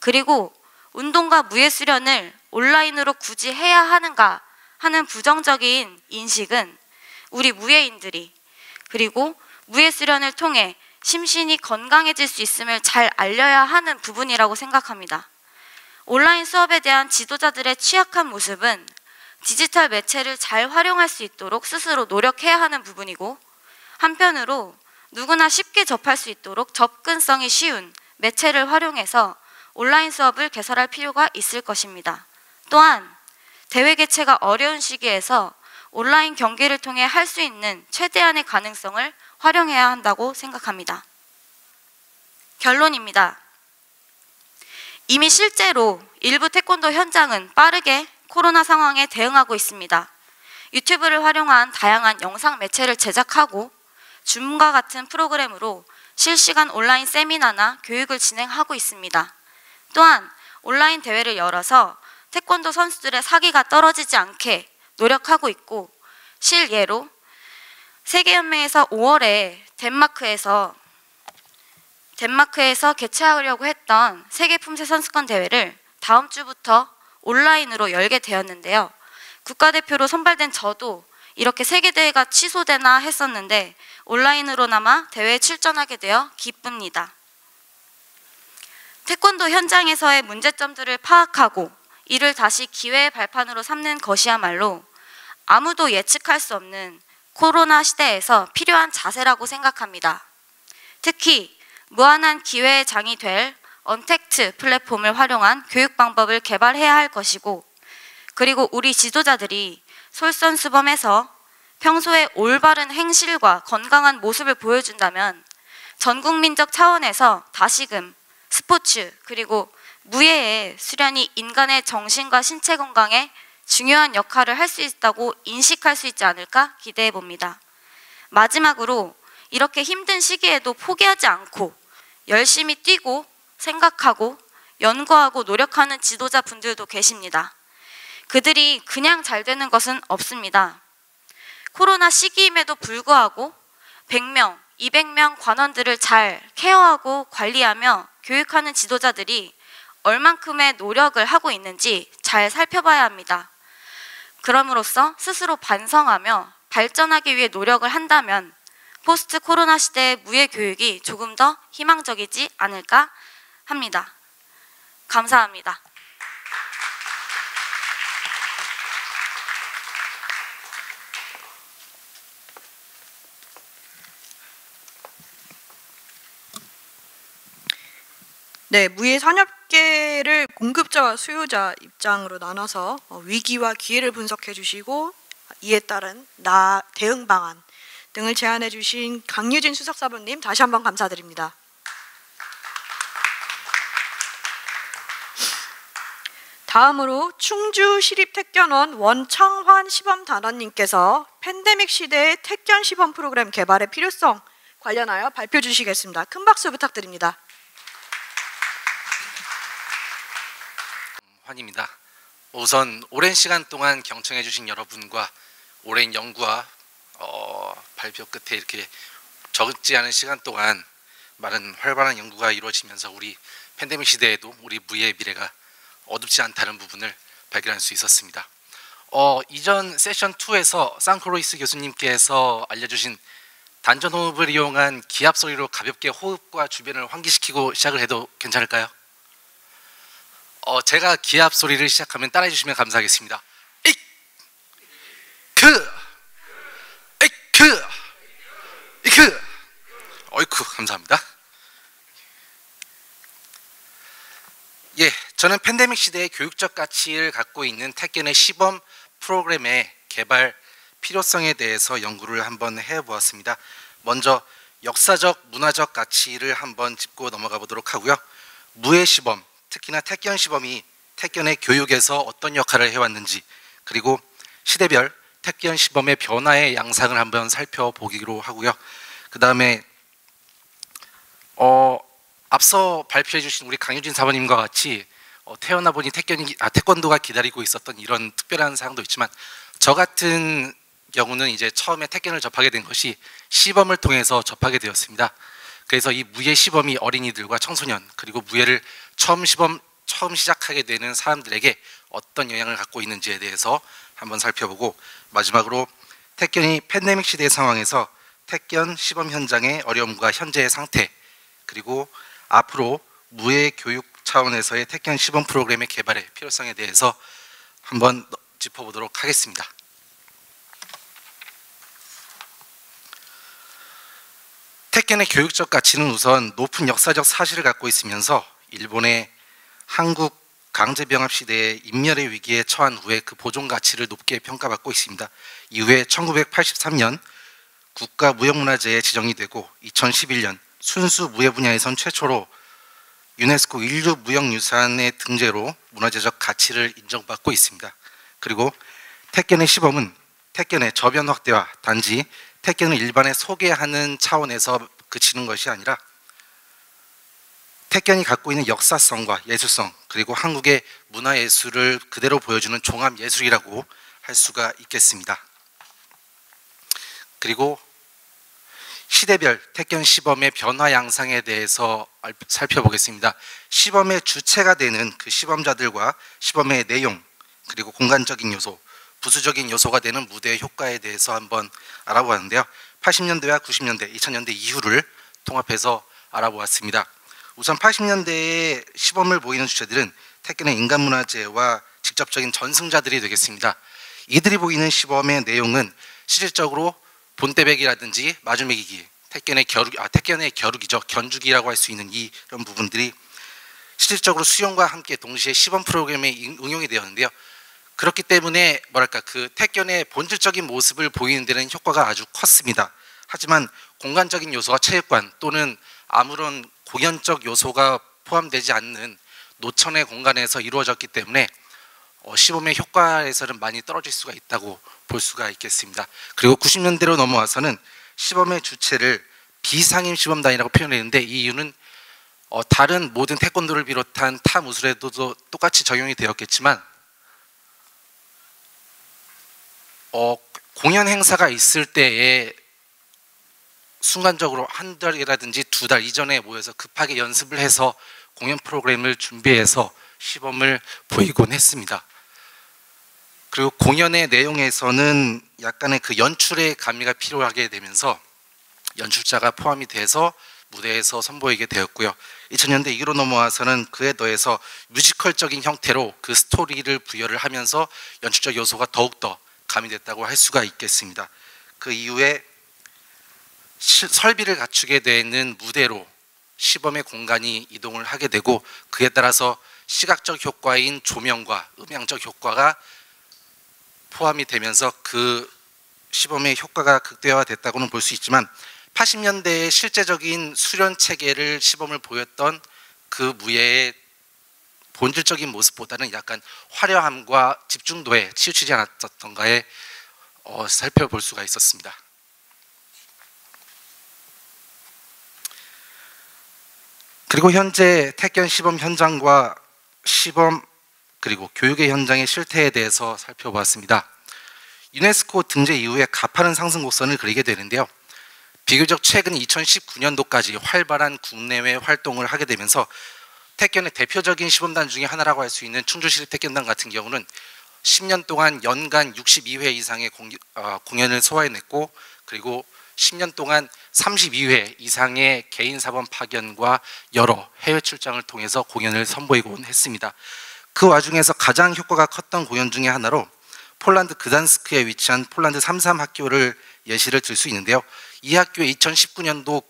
그리고 운동과 무예 수련을 온라인으로 굳이 해야 하는가 하는 부정적인 인식은 우리 무예인들이, 그리고 무예 수련을 통해 심신이 건강해질 수 있음을 잘 알려야 하는 부분이라고 생각합니다. 온라인 수업에 대한 지도자들의 취약한 모습은 디지털 매체를 잘 활용할 수 있도록 스스로 노력해야 하는 부분이고, 한편으로 누구나 쉽게 접할 수 있도록 접근성이 쉬운 매체를 활용해서 온라인 수업을 개설할 필요가 있을 것입니다. 또한 대회 개최가 어려운 시기에서 온라인 경기를 통해 할 수 있는 최대한의 가능성을 활용해야 한다고 생각합니다. 결론입니다. 이미 실제로 일부 태권도 현장은 빠르게 코로나 상황에 대응하고 있습니다. 유튜브를 활용한 다양한 영상 매체를 제작하고 줌과 같은 프로그램으로 실시간 온라인 세미나나 교육을 진행하고 있습니다. 또한 온라인 대회를 열어서 태권도 선수들의 사기가 떨어지지 않게 노력하고 있고, 실예로 세계연맹에서 5월에 덴마크에서 개최하려고 했던 세계 품새 선수권 대회를 다음 주부터 온라인으로 열게 되었는데요. 국가대표로 선발된 저도 이렇게 세계대회가 취소되나 했었는데 온라인으로나마 대회에 출전하게 되어 기쁩니다. 태권도 현장에서의 문제점들을 파악하고 이를 다시 기회의 발판으로 삼는 것이야말로 아무도 예측할 수 없는 코로나 시대에서 필요한 자세라고 생각합니다. 특히 무한한 기회의 장이 될 언택트 플랫폼을 활용한 교육 방법을 개발해야 할 것이고, 그리고 우리 지도자들이 솔선수범해서 평소에 올바른 행실과 건강한 모습을 보여준다면 전국민적 차원에서 다시금 스포츠 그리고 무예의 수련이 인간의 정신과 신체 건강에 중요한 역할을 할 수 있다고 인식할 수 있지 않을까 기대해 봅니다. 마지막으로 이렇게 힘든 시기에도 포기하지 않고 열심히 뛰고 생각하고 연구하고 노력하는 지도자 분들도 계십니다. 그들이 그냥 잘 되는 것은 없습니다. 코로나 시기임에도 불구하고 100명, 200명 관원들을 잘 케어하고 관리하며 교육하는 지도자들이 얼만큼의 노력을 하고 있는지 잘 살펴봐야 합니다. 그럼으로써 스스로 반성하며 발전하기 위해 노력을 한다면 포스트 코로나 시대의 무예 교육이 조금 더 희망적이지 않을까 합니다. 감사합니다. 네, 무예 산업계를 공급자와 수요자 입장으로 나눠서 위기와 기회를 분석해 주시고 이에 따른 대응 방안 등을 제안해 주신 강유진 수석사부님 다시 한번 감사드립니다. 다음으로 충주시립택견원 원창환 시범단원님께서 팬데믹 시대의 택견 시범 프로그램 개발의 필요성 관련하여 발표 주시겠습니다. 큰 박수 부탁드립니다. 환입니다. 우선 오랜 시간 동안 경청해 주신 여러분과 오랜 연구와 발표 끝에 이렇게 적지 않은 시간 동안 많은 활발한 연구가 이루어지면서 우리 팬데믹 시대에도 우리 무예의 미래가 어둡지 않다는 부분을 발견할 수 있었습니다. 이전 세션 2에서 상크로이스 교수님께서 알려주신 단전 호흡을 이용한 기합 소리로 가볍게 호흡과 주변을 환기시키고 시작을 해도 괜찮을까요? 제가 기합 소리를 시작하면 따라해 주시면 감사하겠습니다. 이크 이크 이크. 어이쿠, 감사합니다. 예, 저는 팬데믹 시대의 교육적 가치를 갖고 있는 택견의 시범 프로그램의 개발 필요성에 대해서 연구를 한번 해보았습니다. 먼저 역사적, 문화적 가치를 한번 짚고 넘어가 보도록 하고요. 무예 시범, 특히나 택견 시범이 택견의 교육에서 어떤 역할을 해왔는지, 그리고 시대별 택견 시범의 변화의 양상을 한번 살펴보기로 하고요. 그 다음에 앞서 발표해 주신 우리 강유진 사모님과 같이 태어나 보니 태권도가 기다리고 있었던 이런 특별한 사항도 있지만, 저 같은 경우는 이제 처음에 택견을 접하게 된 것이 시범을 통해서 접하게 되었습니다. 그래서 이 무예 시범이 어린이들과 청소년, 그리고 무예를 처음 시작하게 되는 사람들에게 어떤 영향을 갖고 있는지에 대해서 한번 살펴보고, 마지막으로 택견이 팬데믹 시대 상황에서 택견 시범 현장의 어려움과 현재의 상태, 그리고 앞으로 무예 교육 차원에서의 택견 시범 프로그램의 개발의 필요성에 대해서 한번 짚어보도록 하겠습니다. 택견의 교육적 가치는 우선 높은 역사적 사실을 갖고 있으면서 일본의 한국 강제병합 시대의 인멸의 위기에 처한 후에 그 보존 가치를 높게 평가받고 있습니다. 이후에 1983년 국가무형문화재에 지정이 되고 2011년 순수 무예 분야에선 최초로 유네스코 인류 무형유산의 등재로 문화재적 가치를 인정받고 있습니다. 그리고 택견의 시범은 택견의 저변 확대와 단지 택견을 일반에 소개하는 차원에서 그치는 것이 아니라 택견이 갖고 있는 역사성과 예술성 그리고 한국의 문화예술을 그대로 보여주는 종합예술이라고 할 수가 있겠습니다. 그리고 시대별 택견 시범의 변화 양상에 대해서 살펴보겠습니다. 시범의 주체가 되는 그 시범자들과 시범의 내용 그리고 공간적인 요소, 부수적인 요소가 되는 무대의 효과에 대해서 한번 알아보았는데요. 80년대와 90년대, 2000년대 이후를 통합해서 알아보았습니다. 우선 80년대에 시범을 보이는 주체들은 택견의 인간문화재와 직접적인 전승자들이 되겠습니다. 이들이 보이는 시범의 내용은 실질적으로 본떼배기라든지 마주매기기, 택견의 겨루기죠. 견주기라고 할 수 있는 이런 부분들이 실질적으로 수용과 함께 동시에 시범 프로그램에 응용이 되었는데요. 그렇기 때문에 그 택견의 본질적인 모습을 보이는 데는 효과가 아주 컸습니다. 하지만 공간적인 요소와 체육관 또는 아무런 공연적 요소가 포함되지 않는 노천의 공간에서 이루어졌기 때문에 시범의 효과에서는 많이 떨어질 수가 있다고 볼 수가 있겠습니다. 그리고 90년대로 넘어와서는 시범의 주체를 비상임 시범단이라고 표현했는데 이 이유는 다른 모든 태권도를 비롯한 타 무술에도 똑같이 적용이 되었겠지만 공연 행사가 있을 때에 순간적으로 한 달이라든지 두 달 이전에 모여서 급하게 연습을 해서 공연 프로그램을 준비해서 시범을 보이곤 했습니다. 그리고 공연의 내용에서는 약간의 그 연출의 가미가 필요하게 되면서 연출자가 포함이 돼서 무대에서 선보이게 되었고요. 2000년대 이후로 넘어와서는 그에 더해서 뮤지컬적인 형태로 그 스토리를 부여를 하면서 연출적 요소가 더욱더 가미됐다고 할 수가 있겠습니다. 그 이후에 설비를 갖추게 되는 무대로 시범의 공간이 이동을 하게 되고 그에 따라서 시각적 효과인 조명과 음향적 효과가 포함이 되면서 그 시범의 효과가 극대화됐다고는 볼 수 있지만 80년대의 실제적인 수련 체계를 시범을 보였던 그 무예의 본질적인 모습보다는 약간 화려함과 집중도에 치우치지 않았던가에 살펴볼 수가 있었습니다. 그리고 현재 택견 시범 현장과 시범 그리고 교육의 현장의 실태에 대해서 살펴보았습니다. 유네스코 등재 이후에 가파른 상승 곡선을 그리게 되는데요. 비교적 최근 2019년도까지 활발한 국내외 활동을 하게 되면서 택견의 대표적인 시범단 중에 하나라고 할 수 있는 충주시립 택견단 같은 경우는 10년 동안 연간 62회 이상의 공연을 소화해냈고 그리고 10년 동안 32회 이상의 개인 사범 파견과 여러 해외 출장을 통해서 공연을 선보이곤 했습니다. 그 와중에서 가장 효과가 컸던 공연 중에 하나로 폴란드 그단스크에 위치한 폴란드 33 학교를 예시를 들 수 있는데요. 이 학교에 2019년도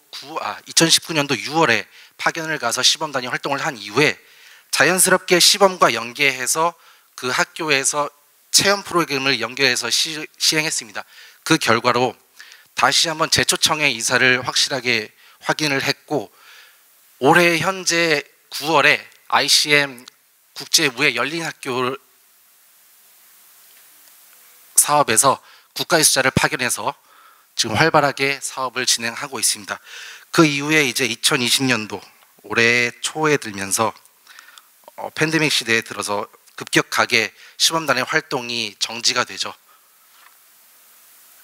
6월에 파견을 가서 시범단위 활동을 한 이후에 자연스럽게 시범과 연계해서 그 학교에서 체험 프로그램을 연결해서 시행했습니다. 그 결과로 다시 한번 제초청의 이사를 확실하게 확인을 했고 올해 현재 9월에 ICM 국제무예 열린학교 사업에서 국가예술자를 파견해서 지금 활발하게 사업을 진행하고 있습니다. 그 이후에 이제 2020년도 올해 초에 들면서 팬데믹 시대에 들어서 급격하게 시범단의 활동이 정지가 되죠.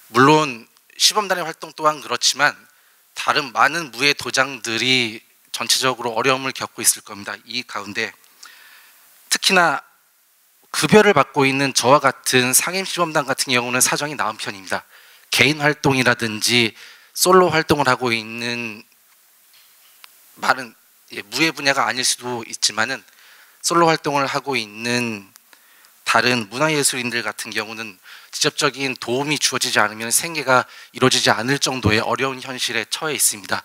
물론 시범단의 활동 또한 그렇지만 다른 많은 무예 도장들이 전체적으로 어려움을 겪고 있을 겁니다. 이 가운데 특히나 급여를 받고 있는 저와 같은 상임 시범단 같은 경우는 사정이 나은 편입니다. 개인 활동이라든지 솔로 활동을 하고 있는 많은 무예 분야가 아닐 수도 있지만은 솔로 활동을 하고 있는 다른 문화예술인들 같은 경우는 직접적인 도움이 주어지지 않으면 생계가 이루어지지 않을 정도의 어려운 현실에 처해 있습니다.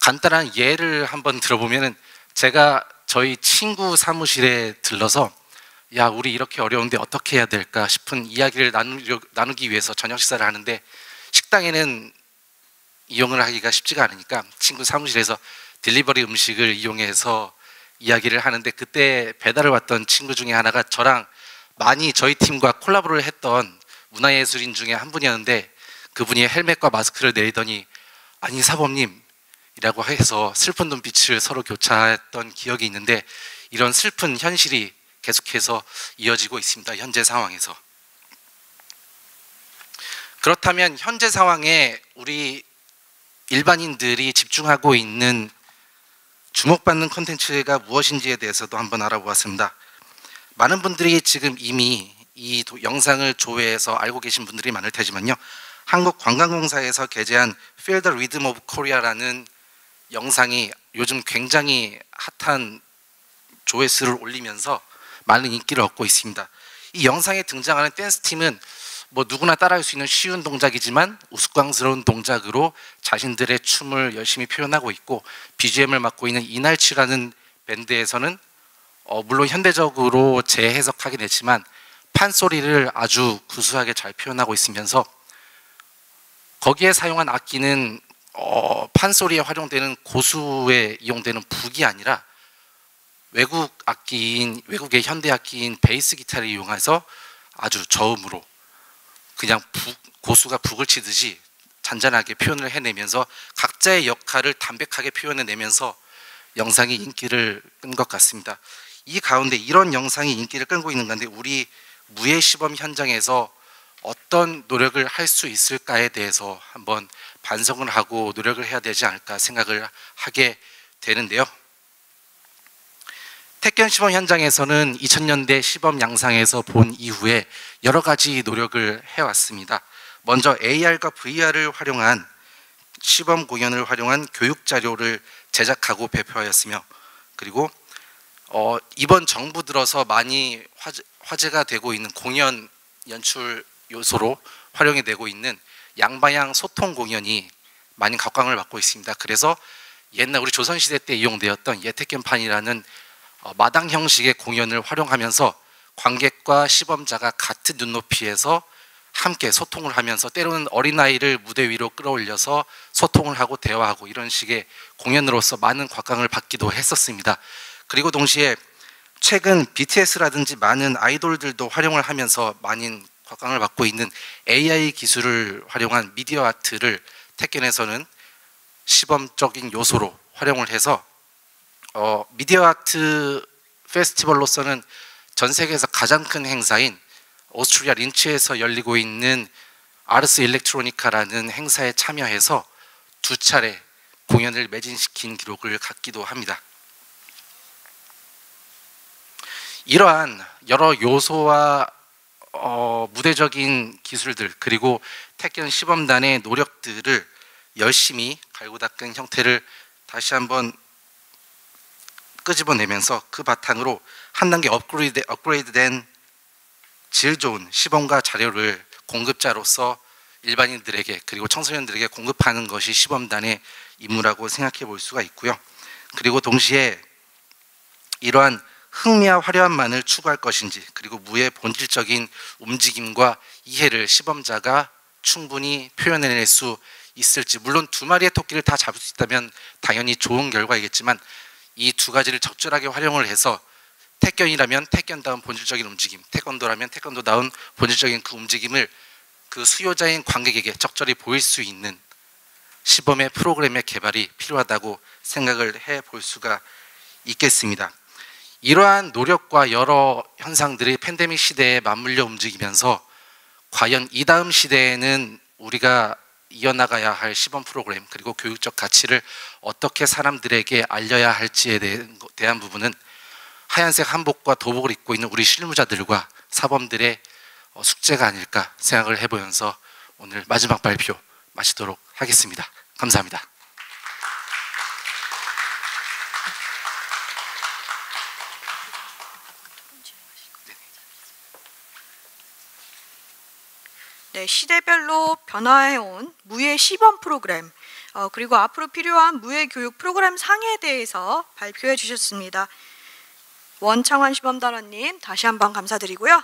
간단한 예를 한번 들어보면은 제가 저희 친구 사무실에 들러서 야 우리 이렇게 어려운데 어떻게 해야 될까 싶은 이야기를 나누기 위해서 저녁 식사를 하는데 식당에는 이용을 하기가 쉽지가 않으니까 친구 사무실에서 딜리버리 음식을 이용해서 이야기를 하는데 그때 배달을 왔던 친구 중에 하나가 저랑 많이 저희 팀과 콜라보를 했던 문화예술인 중에 한 분이었는데 그분이 헬멧과 마스크를 내리더니 아니 사범님 이라고 해서 슬픈 눈빛을 서로 교차했던 기억이 있는데 이런 슬픈 현실이 계속해서 이어지고 있습니다. 현재 상황에서. 그렇다면 현재 상황에 우리 일반인들이 집중하고 있는 주목받는 콘텐츠가 무엇인지에 대해서도 한번 알아보았습니다. 많은 분들이 지금 이미 이 영상을 조회해서 알고 계신 분들이 많을 테지만요. 한국관광공사에서 게재한 Feel the Rhythm of Korea라는 영상이 요즘 굉장히 핫한 조회수를 올리면서 많은 인기를 얻고 있습니다. 이 영상에 등장하는 댄스팀은 뭐 누구나 따라할 수 있는 쉬운 동작이지만 우스꽝스러운 동작으로 자신들의 춤을 열심히 표현하고 있고 BGM을 맡고 있는 이날치라는 밴드에서는 물론 현대적으로 재해석하긴 했지만 판소리를 아주 구수하게 잘 표현하고 있으면서 거기에 사용한 악기는 판소리에 활용되는 고수에 이용되는 북이 아니라 외국의 현대 악기인 베이스 기타를 이용해서 아주 저음으로 그냥 고수가 북을 치듯이 잔잔하게 표현을 해내면서 각자의 역할을 담백하게 표현해내면서 영상이 인기를 끈 것 같습니다. 이 가운데 이런 영상이 인기를 끌고 있는 건데 우리 무예시범 현장에서 어떤 노력을 할 수 있을까에 대해서 한번 반성을 하고 노력을 해야 되지 않을까 생각을 하게 되는데요. 택견 시범 현장에서는 2000년대 시범 양상에서 본 이후에 여러 가지 노력을 해왔습니다. 먼저 AR과 VR을 활용한 시범 공연을 활용한 교육 자료를 제작하고 배포하였으며 그리고 이번 정부 들어서 많이 화제가 되고 있는 공연 연출 요소로 활용이 되고 있는 양방향 소통 공연이 많이 각광을 받고 있습니다. 그래서 옛날 우리 조선시대 때 이용되었던 예택견판이라는 마당 형식의 공연을 활용하면서 관객과 시범자가 같은 눈높이에서 함께 소통을 하면서 때로는 어린아이를 무대 위로 끌어올려서 소통을 하고 대화하고 이런 식의 공연으로서 많은 각광을 받기도 했었습니다. 그리고 동시에 최근 BTS라든지 많은 아이돌들도 활용을 하면서 많은 각광을 받고 있는 AI 기술을 활용한 미디어 아트를 택견에서는 시범적인 요소로 활용을 해서 미디어 아트 페스티벌로서는 전 세계에서 가장 큰 행사인 오스트리아 린츠에서 열리고 있는 아르스 일렉트로니카라는 행사에 참여해서 2차례 공연을 매진시킨 기록을 갖기도 합니다. 이러한 여러 요소와 무대적인 기술들 그리고 택견 시범단의 노력들을 열심히 갈고 닦은 형태를 다시 한번 끄집어내면서 그 바탕으로 한 단계 업그레이드된 질 좋은 시범과 자료를 공급자로서 일반인들에게 그리고 청소년들에게 공급하는 것이 시범단의 임무라고 생각해 볼 수가 있고요. 그리고 동시에 이러한 흥미와 화려함만을 추구할 것인지 그리고 무의 본질적인 움직임과 이해를 시범자가 충분히 표현해낼 수 있을지 물론 2마리의 토끼를 다 잡을 수 있다면 당연히 좋은 결과이겠지만 이 2가지를 적절하게 활용을 해서 택견이라면 택견다운 본질적인 움직임, 태권도라면 태권도다운 본질적인 그 움직임을 그 수요자인 관객에게 적절히 보일 수 있는 시범의 프로그램의 개발이 필요하다고 생각을 해볼 수가 있겠습니다. 이러한 노력과 여러 현상들이 팬데믹 시대에 맞물려 움직이면서 과연 이 다음 시대에는 우리가 이어나가야 할 시범 프로그램 그리고 교육적 가치를 어떻게 사람들에게 알려야 할지에 대한 부분은 하얀색 한복과 도복을 입고 있는 우리 실무자들과 사범들의 숙제가 아닐까 생각을 해보면서 오늘 마지막 발표 마치도록 하겠습니다. 감사합니다. 네, 시대별로 변화해온 무예 시범 프로그램 그리고 앞으로 필요한 무예 교육 프로그램 상에 대해서 발표해 주셨습니다. 원창환 시범단원님 다시 한번 감사드리고요.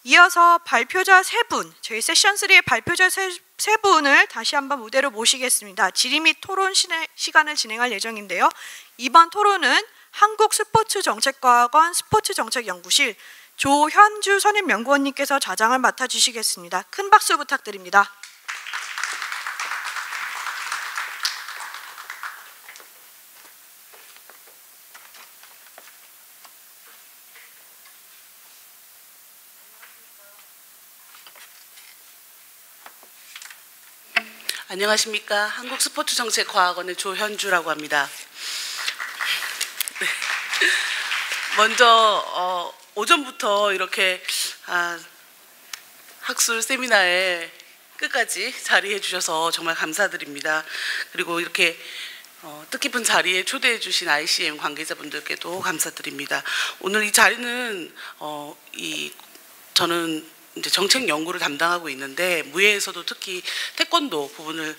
이어서 발표자 3분, 저희 세션 3의 발표자 3분을 다시 한번 무대로 모시겠습니다. 질의 및 토론 시간을 진행할 예정인데요. 이번 토론은 한국스포츠정책과학원 스포츠정책연구실 조현주 선임연구원님께서 자장을 맡아주시겠습니다. 큰 박수 부탁드립니다. 안녕하십니까. 한국스포츠정책과학원의 조현주라고 합니다. 네. 먼저 오전부터 이렇게 학술 세미나에 끝까지 자리해 주셔서 정말 감사드립니다. 그리고 이렇게 뜻깊은 자리에 초대해 주신 ICM 관계자분들께도 감사드립니다. 오늘 이 자리는 저는 이제 정책 연구를 담당하고 있는데 무예에서도 특히 태권도 부분을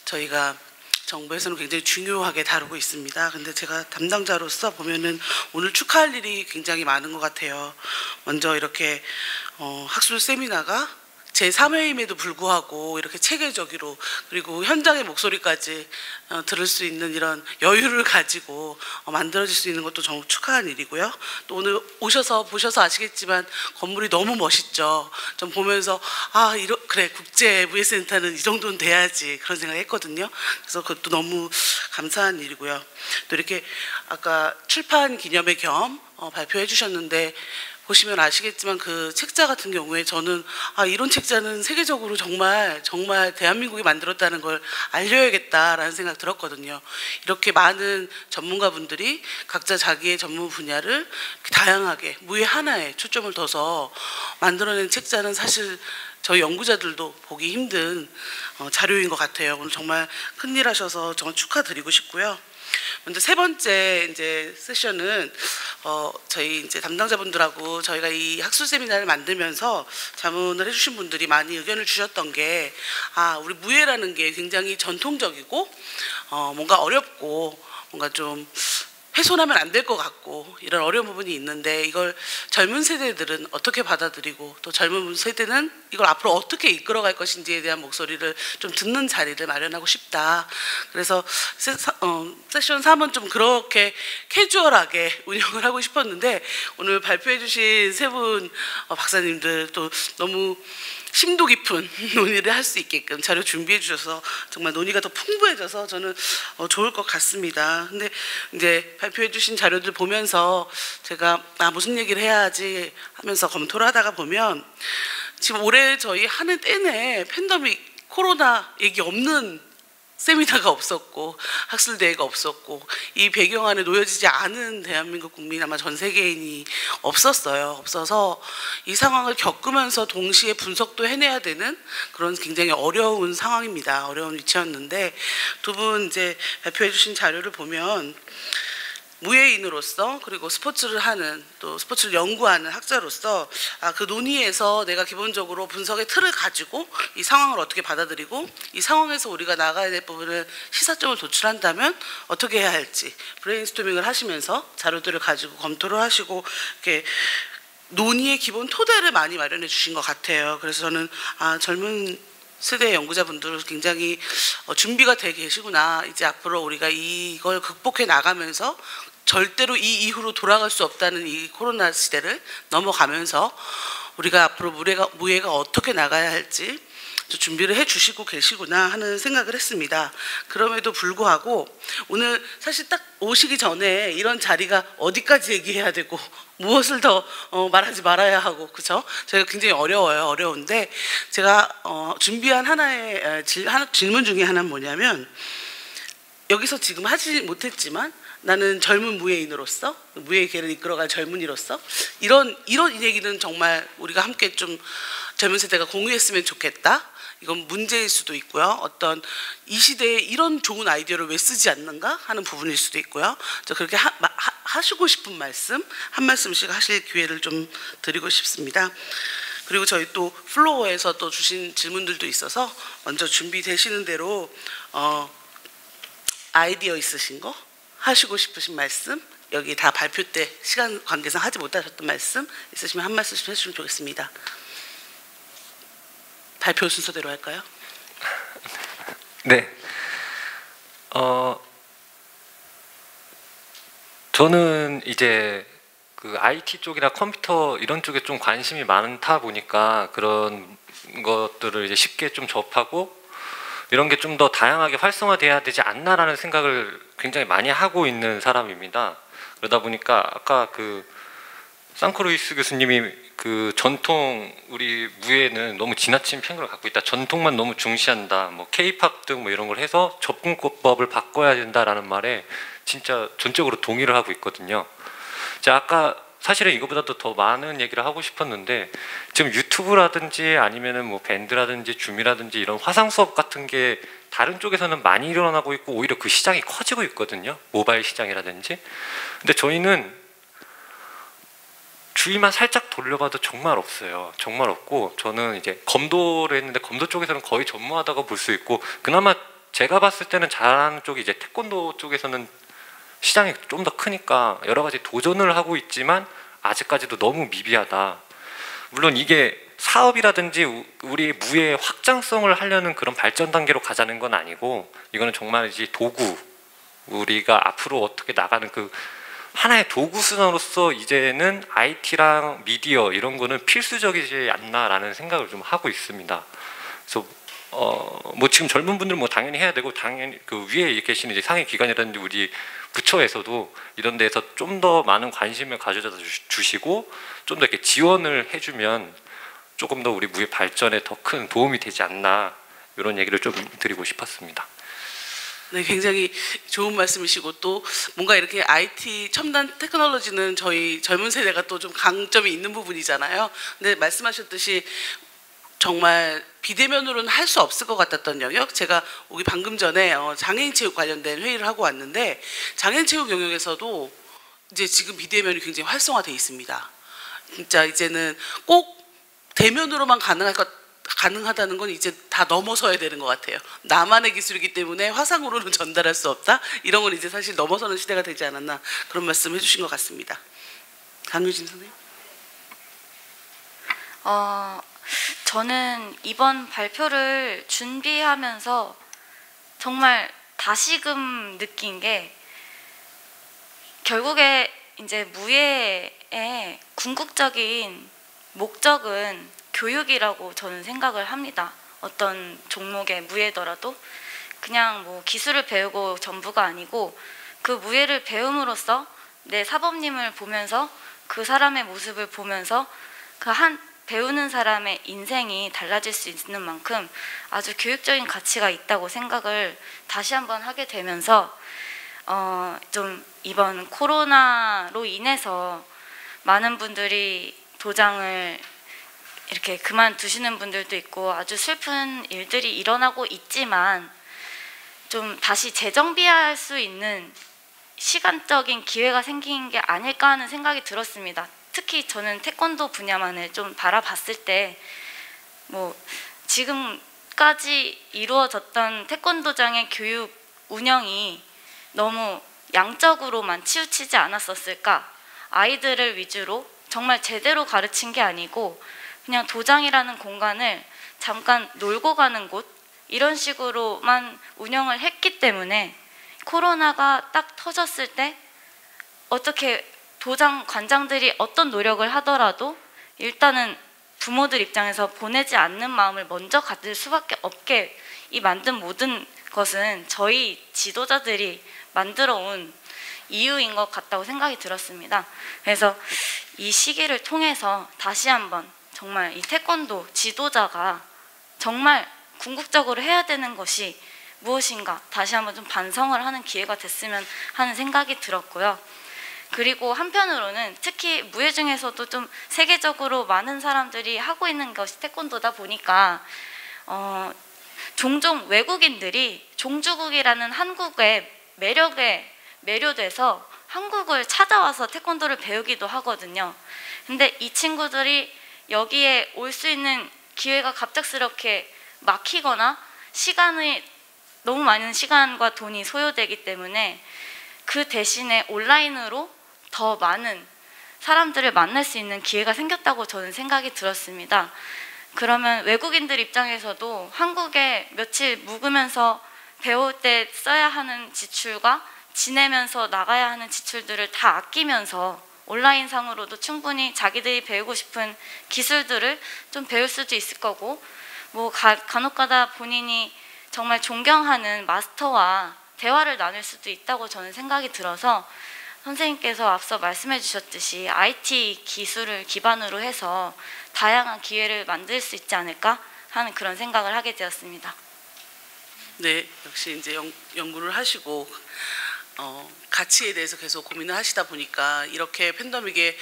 저희가 정부에서는 굉장히 중요하게 다루고 있습니다. 근데 제가 담당자로서 보면은 오늘 축하할 일이 굉장히 많은 것 같아요. 먼저 이렇게 학술 세미나가 제3회임에도 불구하고 이렇게 체계적으로 그리고 현장의 목소리까지 들을 수 있는 이런 여유를 가지고 만들어질 수 있는 것도 정말 축하한 일이고요. 또 오늘 보셔서 아시겠지만 건물이 너무 멋있죠. 좀 보면서 그래 국제무예센터는 이 정도는 돼야지 그런 생각했거든요. 그래서 그것도 너무 감사한 일이고요. 또 이렇게 아까 출판 기념회 겸 발표해 주셨는데 보시면 아시겠지만 그 책자 같은 경우에 저는 이런 책자는 세계적으로 정말 대한민국이 만들었다는 걸 알려야겠다라는 생각 들었거든요. 이렇게 많은 전문가분들이 각자 자기의 전문 분야를 다양하게 무예 하나에 초점을 둬서 만들어낸 책자는 사실 저희 연구자들도 보기 힘든 자료인 것 같아요. 오늘 정말 큰일 하셔서 정말 축하드리고 싶고요. 먼저 세 번째 이제 세션은 저희 이제 담당자분들하고 저희가 이 학술 세미나를 만들면서 자문을 해주신 분들이 많이 의견을 주셨던 게 우리 무예라는 게 굉장히 전통적이고 뭔가 어렵고 뭔가 좀 훼손하면 안 될 것 같고 이런 어려운 부분이 있는데 이걸 젊은 세대들은 어떻게 받아들이고 또 젊은 세대는 이걸 앞으로 어떻게 이끌어갈 것인지에 대한 목소리를 좀 듣는 자리를 마련하고 싶다. 그래서 세션 3은 좀 그렇게 캐주얼하게 운영을 하고 싶었는데 오늘 발표해 주신 세 분 박사님들 또 너무 심도 깊은 논의를 할 수 있게끔 자료 준비해 주셔서 정말 논의가 더 풍부해져서 저는 좋을 것 같습니다. 근데 이제 발표해 주신 자료들 보면서 제가 무슨 얘기를 해야지 하면서 검토를 하다가 보면 지금 올해 저희 하는 내내 팬데믹 코로나 얘기 없는 세미나가 없었고 학술대회가 없었고 이 배경 안에 놓여지지 않은 대한민국 국민 아마 전 세계인이 없어서 이 상황을 겪으면서 동시에 분석도 해내야 되는 그런 굉장히 어려운 상황입니다. 어려운 위치였는데 두 분 이제 발표해 주신 자료를 보면 무예인으로서 그리고 스포츠를 하는 또 스포츠를 연구하는 학자로서 그 논의에서 내가 기본적으로 분석의 틀을 가지고 이 상황을 어떻게 받아들이고 이 상황에서 우리가 나가야 될 부분을 시사점을 도출한다면 어떻게 해야 할지 브레인스토밍을 하시면서 자료들을 가지고 검토를 하시고 이렇게 논의의 기본 토대를 많이 마련해 주신 것 같아요. 그래서 저는 젊은 세대 연구자분들 굉장히 준비가 돼 계시구나. 이제 앞으로 우리가 이걸 극복해 나가면서 절대로 이 이후로 돌아갈 수 없다는 이 코로나 시대를 넘어가면서 우리가 앞으로 무예가 어떻게 나가야 할지 준비를 해 주시고 계시구나 하는 생각을 했습니다. 그럼에도 불구하고 오늘 사실 딱 오시기 전에 이런 자리가 어디까지 얘기해야 되고 무엇을 더 말하지 말아야 하고 그죠? 저희가 굉장히 어려운데 제가 준비한 하나의 질문 중에 하나는 뭐냐면 여기서 지금 하지 못했지만 나는 젊은 무예인으로서 무예의 길을 이끌어갈 젊은이로서 이런 얘기는 정말 우리가 함께 좀 젊은 세대가 공유했으면 좋겠다. 이건 문제일 수도 있고요. 어떤 이 시대에 이런 좋은 아이디어를 왜 쓰지 않는가 하는 부분일 수도 있고요. 저 그렇게 하시고 싶은 말씀 한 말씀씩 하실 기회를 좀 드리고 싶습니다. 그리고 저희 또 플로어에서 또 주신 질문들도 있어서 먼저 준비되시는 대로 아이디어 있으신 거 하시고 싶으신 말씀 여기 다 발표 때 시간 관계상 하지 못하셨던 말씀 있으시면 한 말씀씩 해주시면 좋겠습니다. 발표 순서대로 할까요? 네. 저는 이제 그 IT 쪽이나 컴퓨터 이런 쪽에 좀 관심이 많다 보니까 그런 것들을 이제 쉽게 좀 접하고 이런 게 좀 더 다양하게 활성화돼야 되지 않나라는 생각을 굉장히 많이 하고 있는 사람입니다. 그러다 보니까 아까 그 상크로이스 교수님이 그 전통 우리 무예는 너무 지나친 편견을 갖고 있다. 전통만 너무 중시한다. 뭐 K-팝 등 뭐 이런 걸 해서 접근법을 바꿔야 된다라는 말에 진짜 전적으로 동의를 하고 있거든요. 자, 아까 사실은 이거보다도 더 많은 얘기를 하고 싶었는데 지금 유튜브라든지 아니면은 뭐 밴드라든지 줌이라든지 이런 화상 수업 같은 게 다른 쪽에서는 많이 일어나고 있고 오히려 그 시장이 커지고 있거든요. 모바일 시장이라든지. 근데 저희는 주위만 살짝 돌려봐도 정말 없어요. 정말 없고 저는 이제 검도를 했는데 검도 쪽에서는 거의 전무하다고 볼 수 있고 그나마 제가 봤을 때는 잘하는 쪽이 이제 태권도 쪽에서는 시장이 좀 더 크니까 여러 가지 도전을 하고 있지만 아직까지도 너무 미비하다. 물론 이게 사업이라든지 우리 무예의 확장성을 하려는 그런 발전 단계로 가자는 건 아니고 이거는 정말 이제 도구 우리가 앞으로 어떻게 나가는 그 하나의 도구 수단으로서 이제는 IT랑 미디어 이런 거는 필수적이지 않나라는 생각을 좀 하고 있습니다. 그래서 뭐 지금 젊은 분들 뭐 당연히 해야 되고 당연히 그 위에 계시는 이제 상위 기관이라든지 우리 부처에서도 이런 데에서 좀 더 많은 관심을 가져다 주시고 좀 더 이렇게 지원을 해주면 조금 더 우리 무예 발전에 더 큰 도움이 되지 않나 이런 얘기를 좀 드리고 싶었습니다. 네, 굉장히 좋은 말씀이시고 또 뭔가 이렇게 IT 첨단 테크놀로지는 저희 젊은 세대가 또 좀 강점이 있는 부분이잖아요. 근데 말씀하셨듯이 정말 비대면으로는 할 수 없을 것 같았던 영역, 제가 오기 방금 전에 장애인 체육 관련된 회의를 하고 왔는데 장애인 체육 영역에서도 이제 지금 비대면이 굉장히 활성화돼 있습니다. 진짜 이제는 꼭 대면으로만 가능하다는 건 이제 다 넘어서야 되는 것 같아요. 나만의 기술이기 때문에 화상으로는 전달할 수 없다. 이런 건 이제 사실 넘어서는 시대가 되지 않았나 그런 말씀 해주신 것 같습니다. 강유진 선생님. 저는 이번 발표를 준비하면서 정말 다시금 느낀 게 결국에 이제 무예의 궁극적인 목적은 교육이라고 저는 생각을 합니다. 어떤 종목의 무예더라도 그냥 뭐 기술을 배우고 전부가 아니고 그 무예를 배움으로써 내 사범님을 보면서 그 사람의 모습을 보면서 그 배우는 사람의 인생이 달라질 수 있는 만큼 아주 교육적인 가치가 있다고 생각을 다시 한번 하게 되면서 좀 이번 코로나로 인해서 많은 분들이 도장을 이렇게 그만두시는 분들도 있고 아주 슬픈 일들이 일어나고 있지만 좀 다시 재정비할 수 있는 시간적인 기회가 생긴 게 아닐까 하는 생각이 들었습니다. 특히 저는 태권도 분야만을 좀 바라봤을 때 뭐 지금까지 이루어졌던 태권도장의 교육 운영이 너무 양적으로만 치우치지 않았었을까? 아이들을 위주로 정말 제대로 가르친 게 아니고 그냥 도장이라는 공간을 잠깐 놀고 가는 곳 이런 식으로만 운영을 했기 때문에 코로나가 딱 터졌을 때 어떻게 도장 관장들이 어떤 노력을 하더라도 일단은 부모들 입장에서 보내지 않는 마음을 먼저 가질 수밖에 없게 이 만든 모든 것은 저희 지도자들이 만들어 온 이유인 것 같다고 생각이 들었습니다. 그래서 이 시기를 통해서 다시 한번 정말 이 태권도 지도자가 정말 궁극적으로 해야 되는 것이 무엇인가 다시 한번 좀 반성을 하는 기회가 됐으면 하는 생각이 들었고요. 그리고 한편으로는 특히 무예 중에서도 좀 세계적으로 많은 사람들이 하고 있는 것이 태권도다 보니까 종종 외국인들이 종주국이라는 한국의 매력에 매료돼서 한국을 찾아와서 태권도를 배우기도 하거든요. 근데 이 친구들이 여기에 올 수 있는 기회가 갑작스럽게 막히거나 너무 많은 시간과 돈이 소요되기 때문에 그 대신에 온라인으로 더 많은 사람들을 만날 수 있는 기회가 생겼다고 저는 생각이 들었습니다. 그러면 외국인들 입장에서도 한국에 며칠 묵으면서 배울 때 써야 하는 지출과 지내면서 나가야 하는 지출들을 다 아끼면서 온라인상으로도 충분히 자기들이 배우고 싶은 기술들을 좀 배울 수도 있을 거고, 뭐 간혹가다 본인이 정말 존경하는 마스터와 대화를 나눌 수도 있다고 저는 생각이 들어서, 선생님께서 앞서 말씀해 주셨듯이 IT 기술을 기반으로 해서 다양한 기회를 만들 수 있지 않을까 하는 그런 생각을 하게 되었습니다. 네, 역시 이제 연구를 하시고 가치에 대해서 계속 고민을 하시다 보니까 이렇게 팬데믹에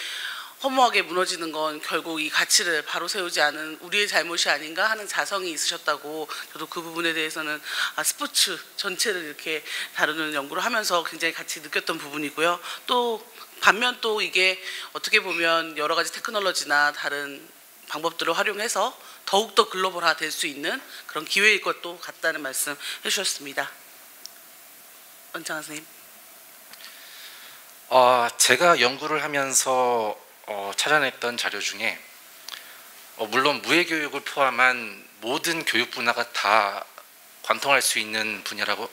허무하게 무너지는 건 결국 이 가치를 바로 세우지 않은 우리의 잘못이 아닌가 하는 자성이 있으셨다고, 저도 그 부분에 대해서는 스포츠 전체를 이렇게 다루는 연구를 하면서 굉장히 같이 느꼈던 부분이고요. 또 반면 또 이게 어떻게 보면 여러 가지 테크놀로지나 다른 방법들을 활용해서 더욱더 글로벌화 될 수 있는 그런 기회일 것도 같다는 말씀 해주셨습니다. 원창한 선생님. 제가 연구를 하면서 찾아냈던 자료 중에 물론 무예교육을 포함한 모든 교육 분야가 다 관통할 수 있는 분야라고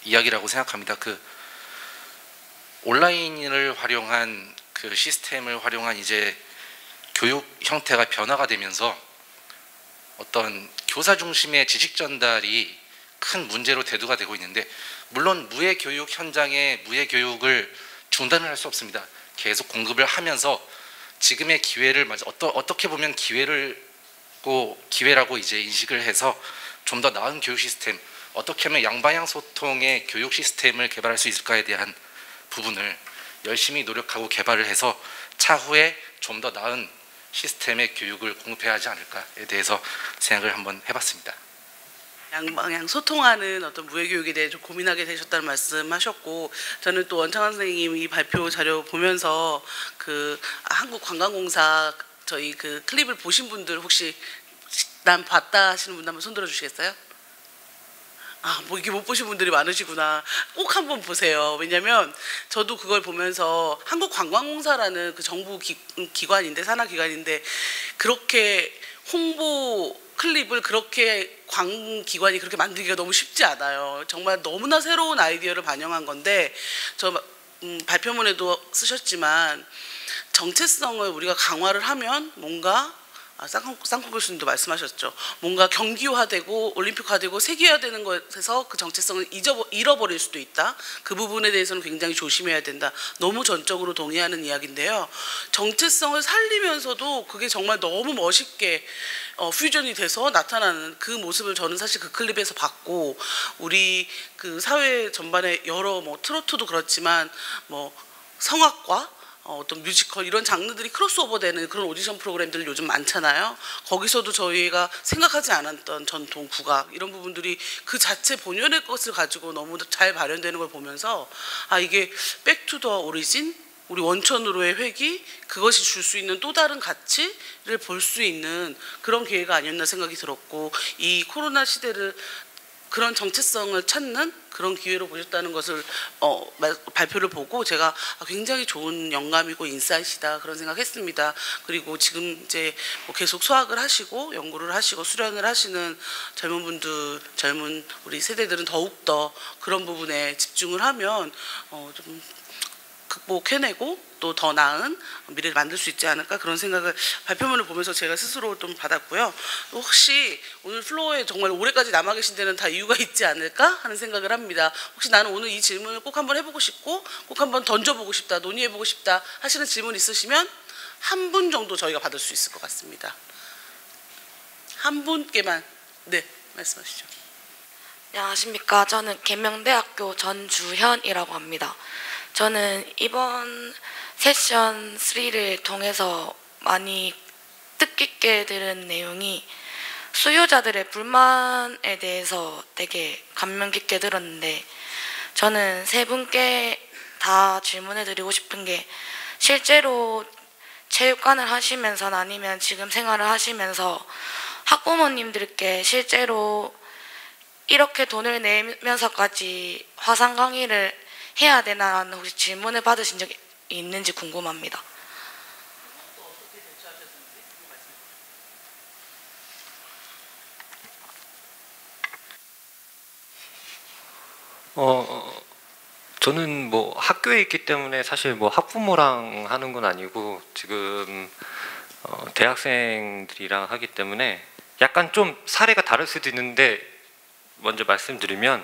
이야기라고 생각합니다. 그 온라인을 활용한 그 시스템을 활용한 이제 교육 형태가 변화가 되면서 어떤 교사 중심의 지식 전달이 큰 문제로 대두가 되고 있는데, 물론 무예교육 현장에 무예교육을 중단을 할 수 없습니다. 계속 공급을 하면서 지금의 기회를 어떻게 보면 기회라고 이제 인식을 해서 좀 더 나은 교육 시스템, 어떻게 하면 양방향 소통의 교육 시스템을 개발할 수 있을까에 대한 부분을 열심히 노력하고 개발을 해서 차후에 좀 더 나은 시스템의 교육을 공급해야 하지 않을까에 대해서 생각을 한번 해봤습니다. 양방향 소통하는 어떤 무예교육에 대해 좀 고민하게 되셨다는 말씀하셨고, 저는 또 원창환 선생님 이 발표 자료 보면서 그 한국관광공사 저희 그 클립을 보신 분들 혹시 난 봤다 하시는 분 한번 손들어 주시겠어요? 뭐 이게 못 보신 분들이 많으시구나. 꼭 한번 보세요. 왜냐면 저도 그걸 보면서 한국관광공사라는 그 정부 기관인데, 산하기관인데, 그렇게 홍보 클립을 그렇게 기관이 그렇게 만들기가 너무 쉽지 않아요. 정말 너무나 새로운 아이디어를 반영한 건데, 저 발표문에도 쓰셨지만 정체성을 우리가 강화를 하면 뭔가 쌍콩 교수님도 말씀하셨죠. 뭔가 경기화되고 올림픽화되고 세계화되는 것에서 그 정체성을 잃어버릴 수도 있다. 그 부분에 대해서는 굉장히 조심해야 된다. 너무 전적으로 동의하는 이야기인데요. 정체성을 살리면서도 그게 정말 너무 멋있게 퓨전이 돼서 나타나는 그 모습을 저는 사실 그 클립에서 봤고, 우리 그 사회 전반에 여러 트로트도 그렇지만 성악과 어떤 뮤지컬 이런 장르들이 크로스오버되는 그런 오디션 프로그램들 요즘 많잖아요. 거기서도 저희가 생각하지 않았던 전통 국악 이런 부분들이 그 자체 본연의 것을 가지고 너무 잘 발현되는 걸 보면서 이게 백투더 오리진, 우리 원천으로의 회귀, 그것이 줄 수 있는 또 다른 가치를 볼 수 있는 그런 기회가 아니었나 생각이 들었고, 이 코로나 시대를 그런 정체성을 찾는 그런 기회로 보셨다는 것을 발표를 보고 제가 굉장히 좋은 영감이고 인사이트다 그런 생각했습니다. 그리고 지금 이제 계속 수학을 하시고 연구를 하시고 수련을 하시는 젊은 우리 세대들은 더욱더 그런 부분에 집중을 하면 좀 극복해내고 또 더 나은 미래를 만들 수 있지 않을까, 그런 생각을 발표문을 보면서 제가 스스로 좀 받았고요. 혹시 오늘 플로어에 정말 올해까지 남아 계신 데는 다 이유가 있지 않을까 하는 생각을 합니다. 혹시 나는 오늘 이 질문을 꼭 한번 해보고 싶고 꼭 한번 던져보고 싶다, 논의해보고 싶다 하시는 질문 있으시면 한 분 정도 저희가 받을 수 있을 것 같습니다. 한 분께만. 네, 말씀하시죠. 안녕하십니까. 저는 계명대학교 전주현이라고 합니다. 저는 이번 세션 3를 통해서 많이 뜻깊게 들은 내용이 수요자들의 불만에 대해서 되게 감명 깊게 들었는데, 저는 세 분께 다 질문해 드리고 싶은 게, 실제로 체육관을 하시면서나 아니면 지금 생활을 하시면서 학부모님들께 실제로 이렇게 돈을 내면서까지 화상 강의를 해야 되나라는 혹시 질문을 받으신 적이 있는지 궁금합니다. 저는 뭐 학교에 있기 때문에 사실 뭐 학부모랑 하는 건 아니고 지금 대학생들이랑 하기 때문에 약간 좀 사례가 다를 수도 있는데, 먼저 말씀드리면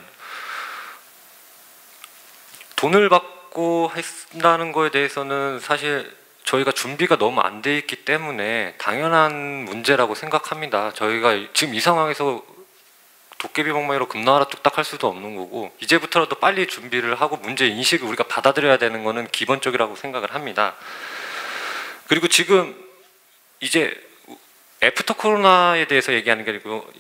돈을 받고 한다는 거에 대해서는 사실 저희가 준비가 너무 안 돼 있기 때문에 당연한 문제라고 생각합니다. 저희가 지금 이 상황에서 도깨비 방망이로 금나라 뚝딱 할 수도 없는 거고, 이제부터라도 빨리 준비를 하고 문제 인식을 우리가 받아들여야 되는 거는 기본적이라고 생각을 합니다. 그리고 지금 이제 애프터 코로나에 대해서 얘기하는 게 아니고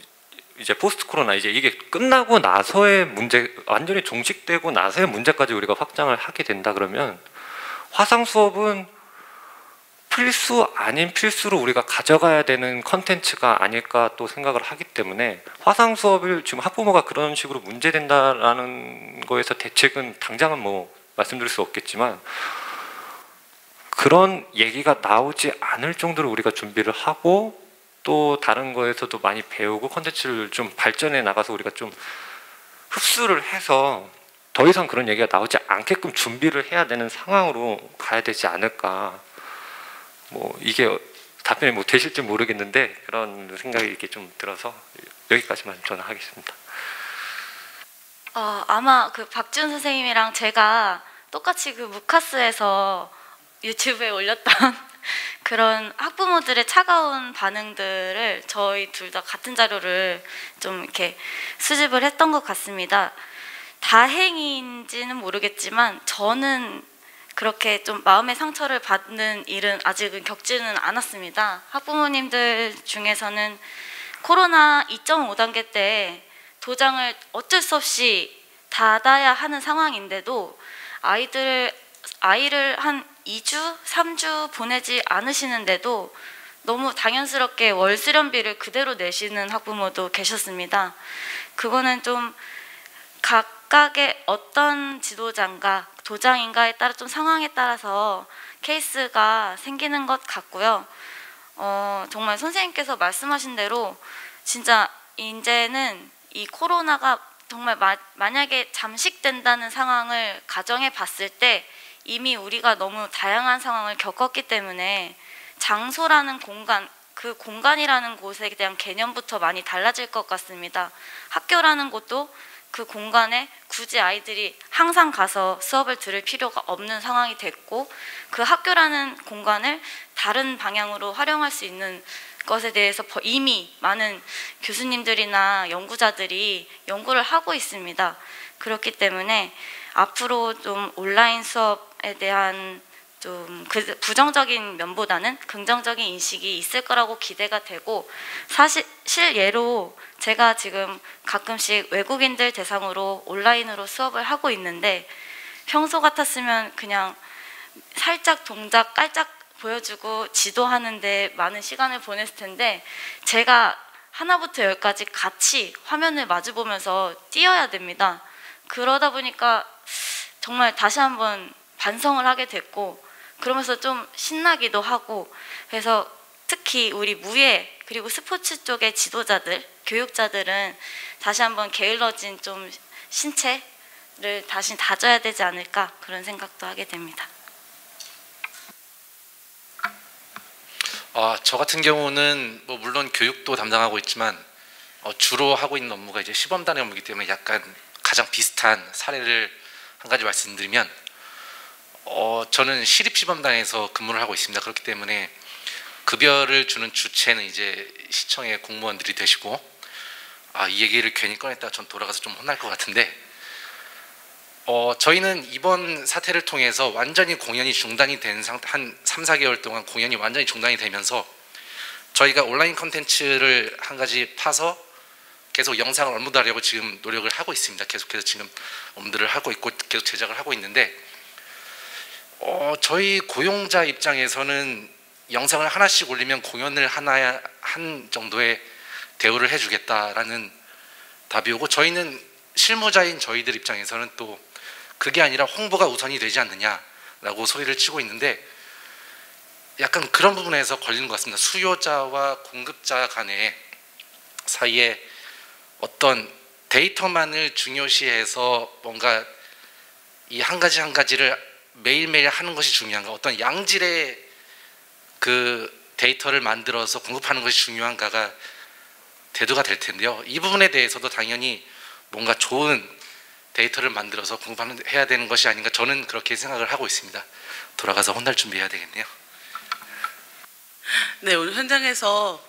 이제 포스트 코로나, 이제 이게 끝나고 나서의 문제, 완전히 종식되고 나서의 문제까지 우리가 확장을 하게 된다 그러면 화상 수업은 필수 아닌 필수로 우리가 가져가야 되는 컨텐츠가 아닐까 또 생각을 하기 때문에, 화상 수업을 지금 학부모가 그런 식으로 문제된다라는 거에서 대책은 당장은 뭐 말씀드릴 수 없겠지만, 그런 얘기가 나오지 않을 정도로 우리가 준비를 하고 또 다른 거에서도 많이 배우고 컨텐츠를 좀 발전해 나가서 우리가 좀 흡수를 해서 더 이상 그런 얘기가 나오지 않게끔 준비를 해야 되는 상황으로 가야 되지 않을까. 뭐 이게 답변이 뭐 되실지 모르겠는데 그런 생각이 이렇게 좀 들어서 여기까지만 저는 하겠습니다. 아마 그 박지훈 선생님이랑 제가 똑같이 그 무카스에서 유튜브에 올렸던 그런 학부모들의 차가운 반응들을 저희 둘 다 같은 자료를 좀 이렇게 수집을 했던 것 같습니다. 다행인지는 모르겠지만 저는 그렇게 좀 마음의 상처를 받는 일은 아직은 겪지는 않았습니다. 학부모님들 중에서는 코로나 2.5단계 때 도장을 어쩔 수 없이 닫아야 하는 상황인데도 아이를 한 2주, 3주 보내지 않으시는데도 너무 당연스럽게 월 수련비를 그대로 내시는 학부모도 계셨습니다. 그거는 좀 각각의 어떤 지도자인가 도장인가에 따라 좀 상황에 따라서 케이스가 생기는 것 같고요. 정말 선생님께서 말씀하신 대로 진짜 이제는 이 코로나가 정말 만약에 잠식된다는 상황을 가정해 봤을 때 이미 우리가 너무 다양한 상황을 겪었기 때문에 장소라는 공간, 그 공간이라는 곳에 대한 개념부터 많이 달라질 것 같습니다. 학교라는 곳도 그 공간에 굳이 아이들이 항상 가서 수업을 들을 필요가 없는 상황이 됐고, 그 학교라는 공간을 다른 방향으로 활용할 수 있는 것에 대해서 이미 많은 교수님들이나 연구자들이 연구를 하고 있습니다. 그렇기 때문에 앞으로 좀 온라인 수업에 대한 좀 부정적인 면보다는 긍정적인 인식이 있을 거라고 기대가 되고, 사실 실예로 제가 지금 가끔씩 외국인들 대상으로 온라인으로 수업을 하고 있는데, 평소 같았으면 그냥 살짝 동작 깔짝 보여주고 지도하는데 많은 시간을 보냈을 텐데, 제가 하나부터 열까지 같이 화면을 마주보면서 뛰어야 됩니다. 그러다 보니까 정말 다시 한번 반성을 하게 됐고, 그러면서 좀 신나기도 하고, 그래서 특히 우리 무예 그리고 스포츠 쪽의 지도자들, 교육자들은 다시 한번 게을러진 좀 신체를 다시 다져야 되지 않을까, 그런 생각도 하게 됩니다. 저 같은 경우는 뭐 물론 교육도 담당하고 있지만 주로 하고 있는 업무가 이제 시범단의 업무이기 때문에 약간 가장 비슷한 사례를 한 가지 말씀드리면, 저는 시립시범단에서 근무를 하고 있습니다. 그렇기 때문에 급여를 주는 주체는 이제 시청의 공무원들이 되시고, 이 얘기를 괜히 꺼냈다가 전 돌아가서 좀 혼날 것 같은데, 저희는 이번 사태를 통해서 완전히 공연이 중단이 된 상태, 한 3, 4개월 동안 공연이 완전히 중단이 되면서 저희가 온라인 콘텐츠를 한 가지 파서 계속 영상을 업로드하려고 지금 노력을 하고 있습니다. 계속해서 지금 업로드를 하고 있고 계속 제작을 하고 있는데, 저희 고용자 입장에서는 영상을 하나씩 올리면 공연을 한 정도의 대우를 해주겠다라는 답이 오고, 저희는 실무자인 저희들 입장에서는 또 그게 아니라 홍보가 우선이 되지 않느냐라고 소리를 치고 있는데, 약간 그런 부분에서 걸리는 것 같습니다. 수요자와 공급자 간의 사이에 어떤 데이터만을 중요시해서 뭔가 이 한 가지 한 가지를 매일매일 하는 것이 중요한가, 어떤 양질의 그 데이터를 만들어서 공급하는 것이 중요한가가 대두가 될 텐데요. 이 부분에 대해서도 당연히 뭔가 좋은 데이터를 만들어서 공급해야 되는 것이 아닌가, 저는 그렇게 생각을 하고 있습니다. 돌아가서 혼날 준비해야 되겠네요. 네, 오늘 현장에서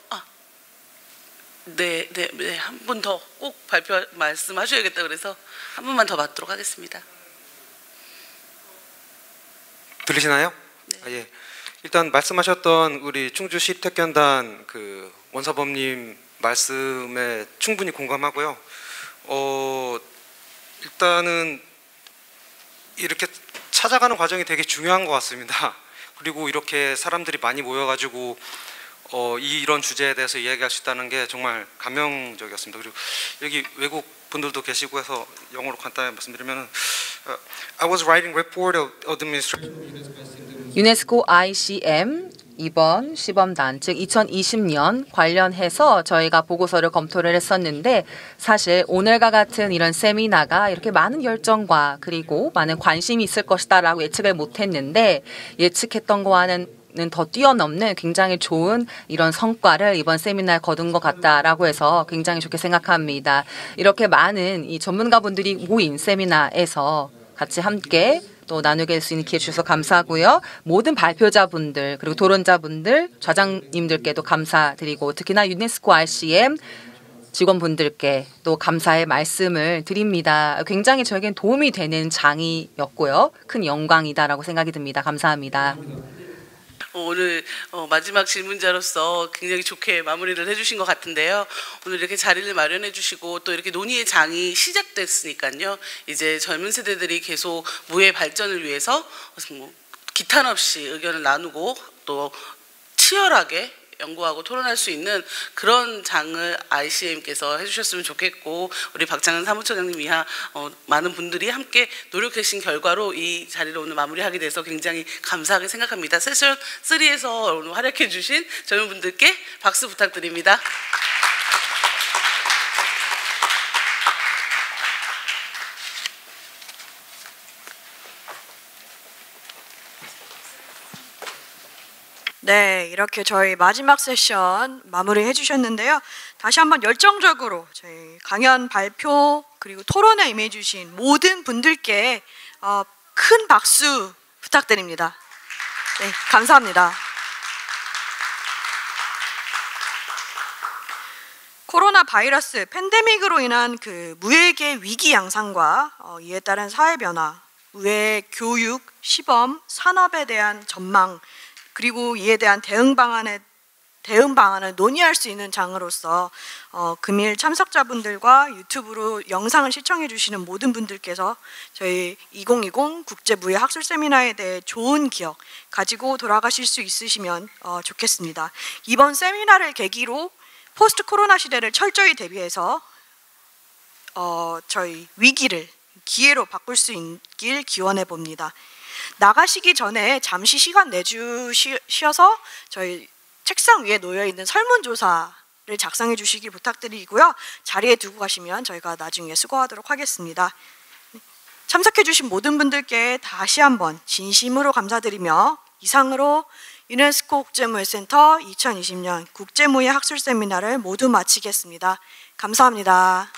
한 분 더 꼭 발표 말씀하셔야겠다 그래서 한 분만 더 받도록 하겠습니다. 들리시나요? 네. 예. 일단 말씀하셨던 우리 충주시 택견단 그 원사범님 말씀에 충분히 공감하고요. 일단은 이렇게 찾아가는 과정이 되게 중요한 것 같습니다. 그리고 이렇게 사람들이 많이 모여가지고 이런 주제에 대해서 이야기할 수 있다는 게 정말 감명적이었습니다. 그리고 여기 외국 분들도 계시고 해서 영어로 간단히 말씀드리면 I was writing report of administration. 유네스코 ICM 이번 시범단 즉 2020년 관련해서 저희가 보고서를 검토를 했었는데 사실 오늘과 같은 이런 세미나가 이렇게 많은 열정과 그리고 많은 관심이 있을 것이다라고 예측을 못했는데 예측했던 거와는 더 뛰어넘는 굉장히 좋은 이런 성과를 이번 세미나에 거둔 것 같다라고 해서 굉장히 좋게 생각합니다. 이렇게 많은 이 전문가분들이 모인 세미나에서 같이 함께 또 나누게 할 수 있는 기회 주셔서 감사하고요. 모든 발표자분들 그리고 토론자분들, 좌장님들께도 감사드리고 특히나 유네스코 RCM 직원분들께 또 감사의 말씀을 드립니다. 굉장히 저에겐 도움이 되는 장이었고요. 큰 영광이다라고 생각이 듭니다. 감사합니다. 오늘 마지막 질문자로서 굉장히 좋게 마무리를 해주신 것 같은데요. 오늘 이렇게 자리를 마련해 주시고 또 이렇게 논의의 장이 시작됐으니까요. 이제 젊은 세대들이 계속 무예 발전을 위해서 기탄 없이 의견을 나누고 또 치열하게 연구하고 토론할 수 있는 그런 장을 ICM께서 해주셨으면 좋겠고 우리 박장현 사무처장님 이하 많은 분들이 함께 노력하신 결과로 이 자리를 오늘 마무리하게 돼서 굉장히 감사하게 생각합니다. 세션 3에서 오늘 활약해 주신 젊은 분들께 박수 부탁드립니다. 네, 이렇게 저희 마지막 세션 마무리해 주셨는데요. 다시 한번 열정적으로 저희 강연 발표 그리고 토론에 임해 주신 모든 분들께 큰 박수 부탁드립니다. 네, 감사합니다. 코로나 바이러스 팬데믹으로 인한 그 무예계 위기 양상과 이에 따른 사회 변화, 무예 교육, 시범, 산업에 대한 전망 그리고 이에 대한 대응 방안을 논의할 수 있는 장으로서 금일 참석자분들과 유튜브로 영상을 시청해 주시는 모든 분들께서 저희 2020 국제무예 학술 세미나에 대해 좋은 기억 가지고 돌아가실 수 있으시면 좋겠습니다. 이번 세미나를 계기로 포스트 코로나 시대를 철저히 대비해서 저희 위기를 기회로 바꿀 수 있길 기원해 봅니다. 나가시기 전에 잠시 시간 내주셔서 저희 책상 위에 놓여 있는 설문조사를 작성해 주시길 부탁드리고요. 자리에 두고 가시면 저희가 나중에 수거하도록 하겠습니다. 참석해 주신 모든 분들께 다시 한번 진심으로 감사드리며 이상으로 유네스코 국제무예센터 2020년 국제무예 학술 세미나를 모두 마치겠습니다. 감사합니다.